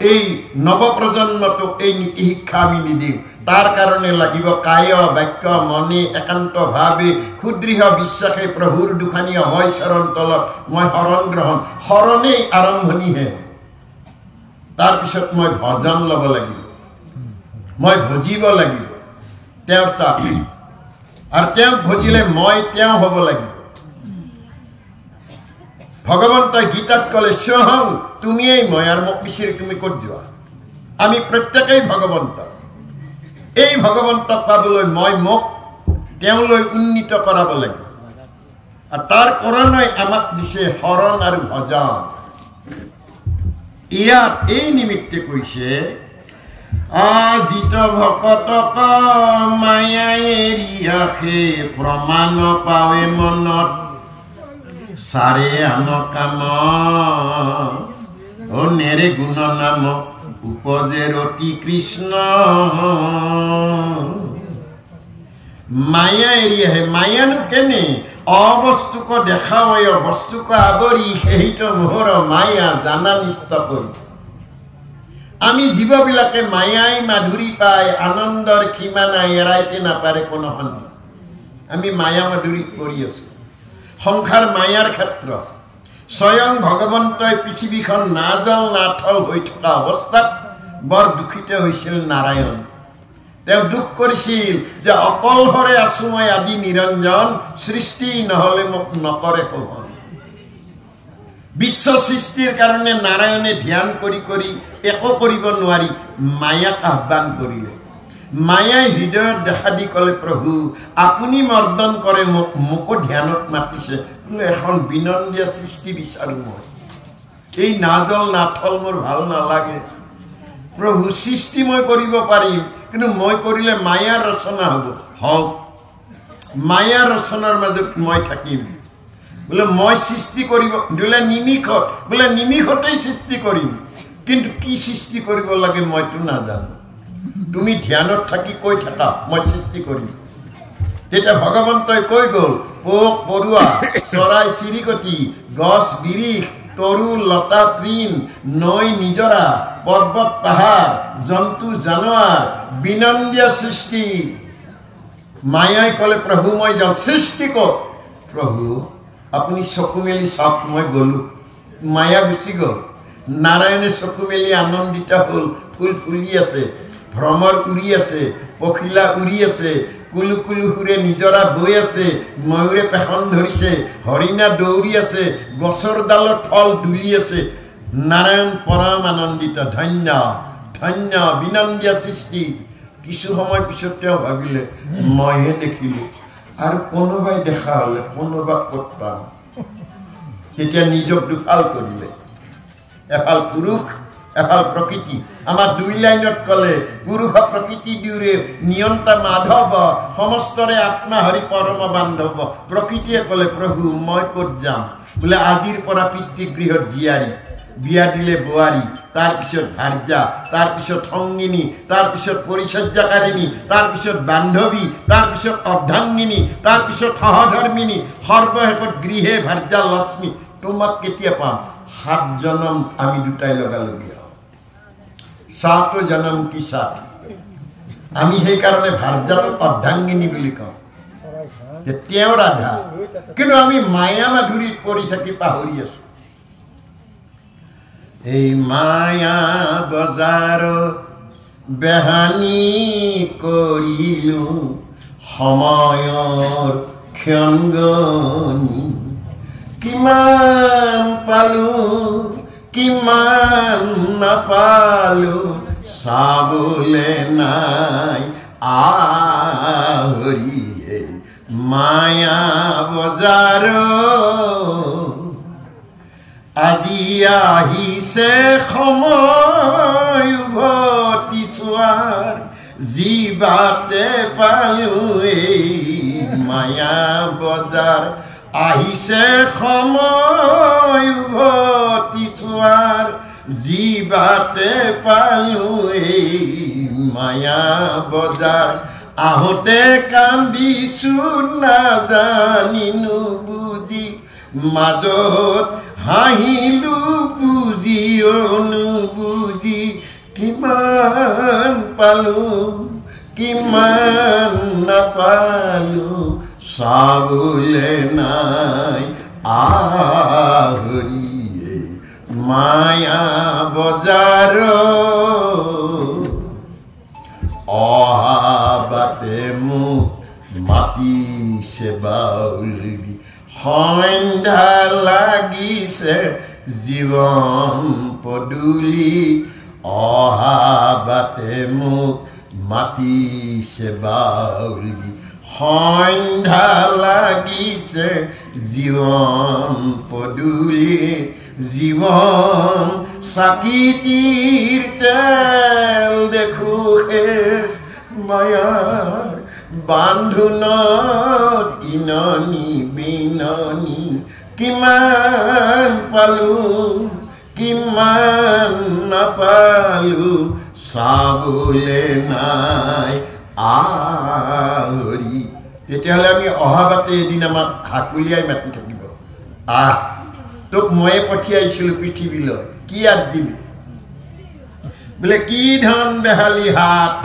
এই নৱপ্ৰজন্মটোক এই নীতি শিক্ষা আমি নিদিম তাৰ কাৰণে লাগিব কায় বাক্য মনে একান্তভাৱে সুদৃঢ় বিশ্বাসে প্ৰভুৰ দুখানীয়া হয় চৰণ তলত মই শৰণ গ্ৰহণ শৰণেই আৰম্ভণিহে তাৰপিছত মই ভজন ল'ব লাগিব মই ভজিব লাগিব তেওঁৰ তাত আৰু তেওঁক ভজিলে মই তেওঁ হ'ব লাগিব ভগৱন্তই গীতাত ক'লে স্বহং তুমিয়েই মই আৰু মোক বিচাৰি তুমি ক'ত যোৱা আমি প্ৰত্যেকেই ভগৱন্ত এই ভগৱন্তক পাবলৈ মই মোক তেওঁলৈ উন্নীত কৰাব লাগিব আৰু তাৰ কাৰণেই আমাক দিছে শৰণ আৰু ভজন ইয়াত এই নিমিত্তে কৈছে আজিত ভকতক মায়াই এৰি আহে প্ৰমাণ পাৱে মনত চাৰে আন কাম নেৰে গুণ নাম উপজে ৰতি কৃষ্ণ মায়া এৰি আহে মায়ানো কেনে অবস্তুক দেখাবয় বস্তুক আৱৰি সেইটো মোহৰ মায়া জানা নিষ্ঠ কৰি আমি জীৱবিলাকে মায়াই মাধুৰী পাই আনন্দৰ সীমা নাই এৰাইতে নাপাৰে কোনো সন্দেহ আমি মায়া মাধুৰীত পৰি আছো সংসাৰ মায়াৰ ক্ষেত্ৰ স্বয়ং ভগৱন্তই পৃথিৱীখন নাজল নাথল হৈ থকা অৱস্থাত বৰ দুখিত হৈছিল নাৰায়ণ তেওঁ দুখ কৰিছিল যে অকলহৰে আছো মই আদি নিৰঞ্জন সৃষ্টি নহলে মোক নকৰে শোভন বিশ্ব সৃষ্টিৰ কাৰণে নাৰায়ণে ধ্যান কৰি কৰি একো কৰিব নোৱাৰি মায়াক আহ্বান কৰিলে মায়াই হৃদয়ত দেখা দি ক'লে প্ৰভু আপুনি মৰ্দন কৰে মোকো ধ্যানত মাতিছে বোলে এখন বিনন্দীয়া সৃষ্টি বিচাৰো মই এই নাজল নাথল মোৰ ভাল নালাগে প্ৰভু সৃষ্টি মই কৰিব পাৰিম কিন্তু মই কৰিলে মায়াৰ ৰচনা হ'ব হওক মায়াৰ ৰচনাৰ মাজত মই থাকিম বোলে মই সৃষ্টি কৰিব বোলে নিমিষতেই সৃষ্টি কৰিম কিন্তু কি সৃষ্টি কৰিব লাগে মইতো নাজানো তুমি ধ্যানত থাকি কৈ থাকা মই সৃষ্টি কৰিম তেতিয়া ভগৱন্তই কৈ গ'ল পোক পৰুৱা চৰাই চিৰিকটি গছ বিৰিখ তৰু লতা তৃণ নৈ নিজৰা পৰ্বত পাহাৰ জন্তু জানোৱাৰ বিনন্দীয় সৃষ্টি মায়াই ক'লে প্ৰভু মই যাওঁ সৃষ্টি কওক প্ৰভু আপুনি চকু মেলি চাওক মই গ'লো মায়া গুচি গ'ল নাৰায়ণে চকু মেলি আনন্দিত হ'ল ফুল ফুলি আছে ভ্ৰমৰ উৰি আছে পখিলা উৰি আছে কুলু কুলু সুৰে নিজৰা বৈ আছে ময়ূৰে পেখন ধৰিছে হৰিণা দৌৰি আছে গছৰ ডালত ফল দুলি আছে নাৰায়ণ পৰম আনন্দিত ধন্য ধন্য বিনন্দীয় সৃষ্টি কিছু সময় পিছত তেওঁ ভাবিলে মইহে দেখিলোঁ আৰু কোনোবাই দেখা হ'লে কোনোবা ক'ত পাম তেতিয়া নিজক দুফাল কৰিলে এফাল পুৰুষ এফাল প্ৰকৃতি আমাৰ দুই লাইনত ক'লে পুৰুষ প্ৰকৃতি দুয়োৰে নিয়ন্তা মাধৱ সমস্তৰে আত্মা হৰি পৰম বান্ধৱ প্ৰকৃতিয়ে ক'লে প্ৰভু মই ক'ত যাম বোলে আজিৰ পৰা পিতৃগৃহত জীয়াৰী বিয়া দিলে বোৱাৰী তাৰপিছত ভাৰ্যা তাৰপিছত সংগিনী তাৰপিছত পৰিচৰ্যাকাৰিণী তাৰপিছত বান্ধৱী তাৰপিছত অৰ্ধাংগিনী তাৰপিছত সহধৰ্মিনী সৰ্বশেষত গৃহে ভাৰ্যা লক্ষ্মী তোমাক কেতিয়া পাম 7 জনম আমি দুটাই লগালগি সাতো জনম কি সাথ আমি সেই কাৰণে ভাৰ্যাটো অৰ্ধাংগিনী বুলি কওঁ যে তেওঁ ৰাধা কিন্তু আমি মায়া মাধুৰীত পৰি থাকি পাহৰি আছো এই মায়া বজাৰ বেহানি কৰিলো সময়ৰ ক্ষণগনি কিমান পালো কিমান নাপালো চাবলে নাই আহৰিয়ে মায়া বজাৰ আজি আহিছে সময় উভতি চোৱাৰ জিবাতে পালো এই মায়া বজাৰ আহিছে সময় উভতি চোৱাৰ জিবাতে পালো এই মায়া বজাৰ আহোঁতে কান্দিছো নাজানিনো বুজি মাজত হাঁহিলো বুজি অনুবুজি কিমান পালো কিমান নাপালো চাবলে নাই আহৰিয়ে মায়া বজাৰ অহা বাটে মোক মাতিছে বাউলি সন্ধ্যা লাগিছে জীৱন পদূলি অহা বাটে মোক মাতিছে বাউলি সন্ধ্যা লাগিছে জীৱন পদূলি জীৱন চাকিতিৰ তেল দেখো শেষ মায়াৰ বান্ধোনত ইননি বিননি কিমান পালো কিমান নাপালো চাবলে নাই আহৰি তেতিয়াহ'লে আমি অহা বাটে এদিন আমাক হাকুলিয়াই মাতি থাকিব তোক ময়ে পঠিয়াইছিলোঁ পৃথিৱীলৈ কি আদ দিবি বোলে কি ধন বেহালি হাত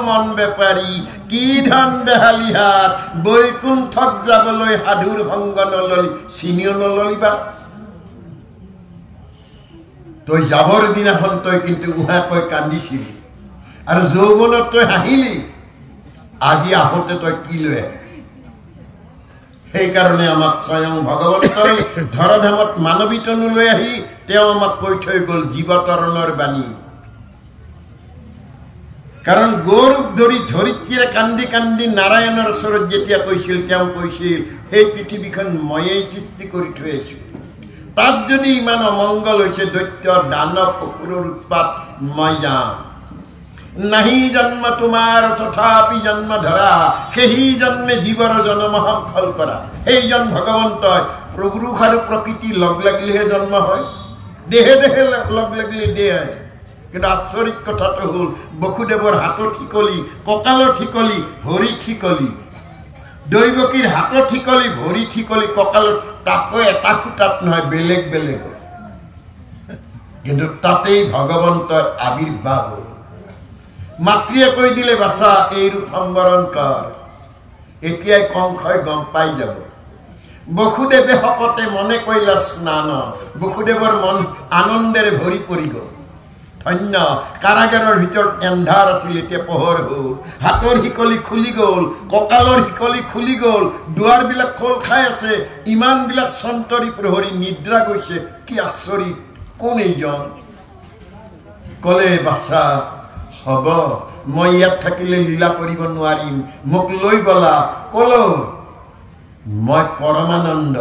মন বেপাৰী কি ধন বেহালি হাত বৈকুণ্ঠত যাবলৈ সাধুৰ সংগ নললি চিনিও নললিবা তই যাবৰ দিনাখন তই কিন্তু উহাকৈ কান্দিছিলি আৰু যৌৱনত তই হাঁহিলি আজি আহোঁতে তই কি লৈ আহ। সেইকাৰণে আমাক স্বয়ং ভগৱন্তই ধৰাধামত মানৱী তনু লৈ আহি তেওঁ আমাক কৈ থৈ গ'ল জীৱতৰণৰ বাণী। কাৰণ গৌৰৱ ধৰি ধৰিত্ৰীৰে কান্দি কান্দি নাৰায়ণৰ ওচৰত যেতিয়া কৈছিল তেওঁ কৈছিল সেই পৃথিৱীখন ময়েই সৃষ্টি কৰি থৈ আহিছোঁ, তাত যদি ইমান অমংগল হৈছে, দৈত্য দানৱ অসুৰৰ উৎপাত, মই যাম। নাহি জন্ম তোমাৰ তথাপি জন্ম ধৰা, সেই জন্মে জীৱৰ জনমহম ফল কৰা। সেইজন ভগৱন্তই পুৰুষ আৰু প্ৰকৃতি লগ লাগিলেহে জন্ম হয়, দেহে দেহে লগ লাগিলে দেহ আহে। কিন্তু আচৰিত কথাটো হ'ল বসুদেৱৰ হাতৰ ঠিকলি, কঁকালৰ ঠিকলি, ভৰি ঠিকলি, দৈৱকীৰ হাতৰ ঠিকলি, ভৰি ঠিকলি, কঁকালৰ তাকো এটা খুটাত নহয়, বেলেগ বেলেগ। কিন্তু তাতেই ভগৱন্তৰ আবিৰ্ভাৱ হ'ল। মাতৃয়ে কৈ দিলে বাছা এই ৰূপ সম্বৰণ কৰ। এতিয়াই কংসই গম পাই যাব। বসুদেৱে শপতে মনে কৰিলা স্নান, বসুদেৱৰ মন আনন্দেৰে ভৰি পৰি গ'ল। ধন্য, কাৰাগাৰৰ ভিতৰত এন্ধাৰ আছিল, এতিয়া পোহৰ হ'ল। হাতৰ শিকলি খুলি গ'ল, কঁকালৰ শিকলি খুলি গ'ল, দুৱাৰবিলাক খোল খাই আছে, ইমানবিলাক চন্তৰী প্ৰহৰী নিদ্ৰা গৈছে। কি আচৰিত! কোন এইজন? ক'লে বাছা হ'ব, মই ইয়াত থাকিলে লীলা কৰিব নোৱাৰিম, মোক লৈ বলা। ক'লো মই পৰমানন্দ,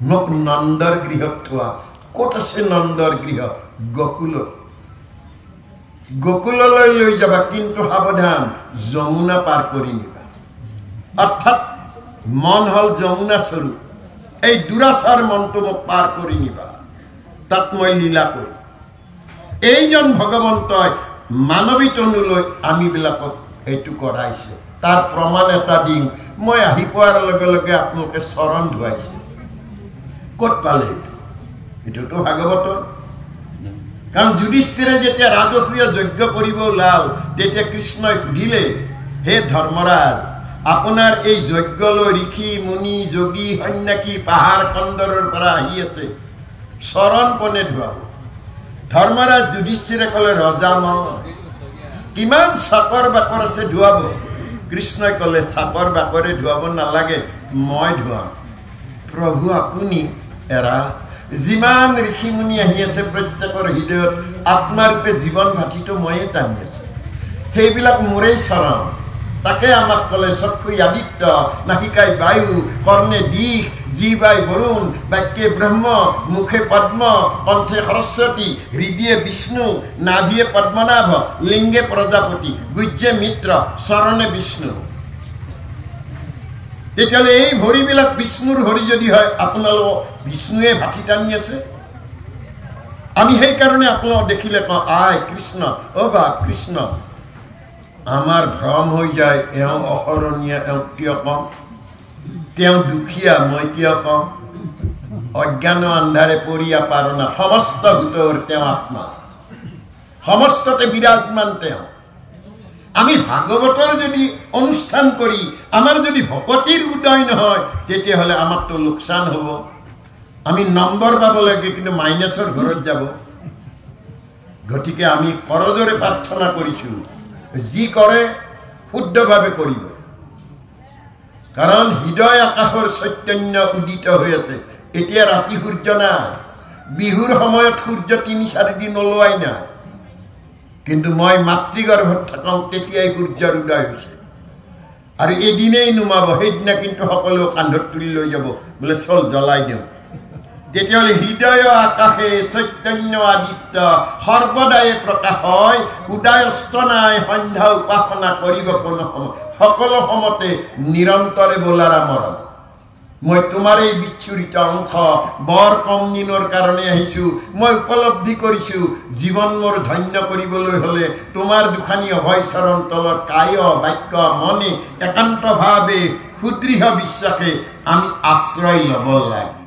মোক নন্দৰ গৃহত থোৱা। ক'ত আছে নন্দৰ গৃহ? গকুলত। গকুললৈ লৈ যাবা, কিন্তু সাৱধান, যমুনা পাৰ কৰি নিবা। অৰ্থাৎ মন হ'ল যমুনা স্বৰূপ, এই দুৰাচাৰ মনটো মোক পাৰ কৰি নিবা, তাত মই লীলা কৰিম। এইজন ভগৱন্তই মানৱী তনুলৈ আমিবিলাকক এইটো কৰাইছে। তাৰ প্ৰমাণ এটা দিম। মই আহি পোৱাৰ লগে লগে আপোনালোকে চৰণ ধুৱাইছে। ক'ত পালে? এইটোতো ভাগৱতৰ। কাৰণ যুধিষ্ঠিৰে যেতিয়া ৰাজসূয় যজ্ঞ কৰিব ওলাল, তেতিয়া কৃষ্ণই সুধিলে, হে ধৰ্মৰাজ, আপোনাৰ এই যজ্ঞলৈ ঋষি মুনি যোগী সন্যাসী পাহাৰ খণ্ডৰৰ পৰা আহি আছে, চৰণ কোনে ধুৱাব? ধৰ্মৰাজ যুধিষ্ঠিৰে ক'লে ৰজা মই, কিমান চাকৰ বাকৰ আছে ধুৱাব? কৃষ্ণই ক'লে চাকৰ বাকৰে ধুৱাব নালাগে, মই ধুৱাম। প্ৰভু আপুনি এৰা, যিমান ঋষি মুনি আহি আছে প্ৰত্যেকৰ হৃদয়ত আত্মাৰূপে জীৱন ভাটিটো ময়ে টানি আছো, সেইবিলাক মোৰেই চৰণ। তাকে আমাক ক'লে চক্ষু আদিত্য, নাসিকাই বায়ু, কৰ্ণে দিশ, জীৱাই বৰুণ, বাক্যে ব্ৰহ্ম, মুখে পদ্ম, কণ্ঠে সৰস্বতী, হৃদয়ে বিষ্ণু, নাভিয়ে পদ্মনাভ, লিংগে প্ৰজাপতি, গুজ্জে মিত্ৰ, চৰণে বিষ্ণু। তেতিয়াহ'লে এই ভৰিবিলাক বিষ্ণুৰ ভৰি যদি হয়, আপোনালোক বিষ্ণুৱে ভাটি টানি আছে। আমি সেইকাৰণে আপোনালোক দেখিলে কওঁ আই কৃষ্ণ, অ বা কৃষ্ণ। আমাৰ ভ্ৰম হৈ যায়, এওঁ অসৰণীয়া, এওঁ কিয় কওঁ? তেওঁ দুখীয়া, মই কিয় কওঁ? অজ্ঞান আন্ধাৰে পৰিয়া পাৰণা, সমস্ত ভূতৰ তেওঁ আত্মা, সমস্ততে বিৰাজমান তেওঁ। আমি ভাগৱতৰ যদি অনুষ্ঠান কৰি আমাৰ যদি ভকতিৰ উদয় নহয়, তেতিয়াহ'লে আমাৰতো লোকচান হ'ব। আমি নম্বৰ পাব লাগে, কিন্তু মাইনাছৰ ঘৰত যাব। গতিকে আমি কৰজোৰে প্ৰাৰ্থনা কৰিছোঁ, যি কৰে শুদ্ধভাৱে কৰিব। কাৰণ হৃদয় আকাশৰ চৈতন্য উদিত হৈ আছে। এতিয়া ৰাতি সূৰ্য নাই, বিহুৰ সময়ত সূৰ্য ৩-৪ দিন ওলোৱাই নাই, কিন্তু মই মাতৃগৰ্ভত থাকোঁ তেতিয়াই সূৰ্যৰ উদয় হৈছে। আৰু এদিনেই নুমাব, সেইদিনা কিন্তু সকলো কান্ধত তুলি লৈ যাব, বোলে চল জ্বলাই দিওঁ। তেতিয়াহ'লে হৃদয় আকাশে চৈতন্য আদিত্য সৰ্বদাই প্ৰকাশ হয়, উদয়স্ত নাই সন্ধ্যা উপাসনা কৰিব কোনো সময়, সকলো সময়তে নিৰন্তৰে বোলাৰা মৰম। মই তোমাৰ এই বিচ্ছুৰিত অংশ বৰ কম দিনৰ কাৰণে আহিছোঁ। মই উপলব্ধি কৰিছোঁ জীৱন মোৰ ধন্য কৰিবলৈ হ'লে তোমাৰ দুখানি অভয় চৰণ তলত কায় বাক্য মনে একান্তভাৱে সুদৃঢ় বিশ্বাসে আমি আশ্ৰয় ল'ব লাগে।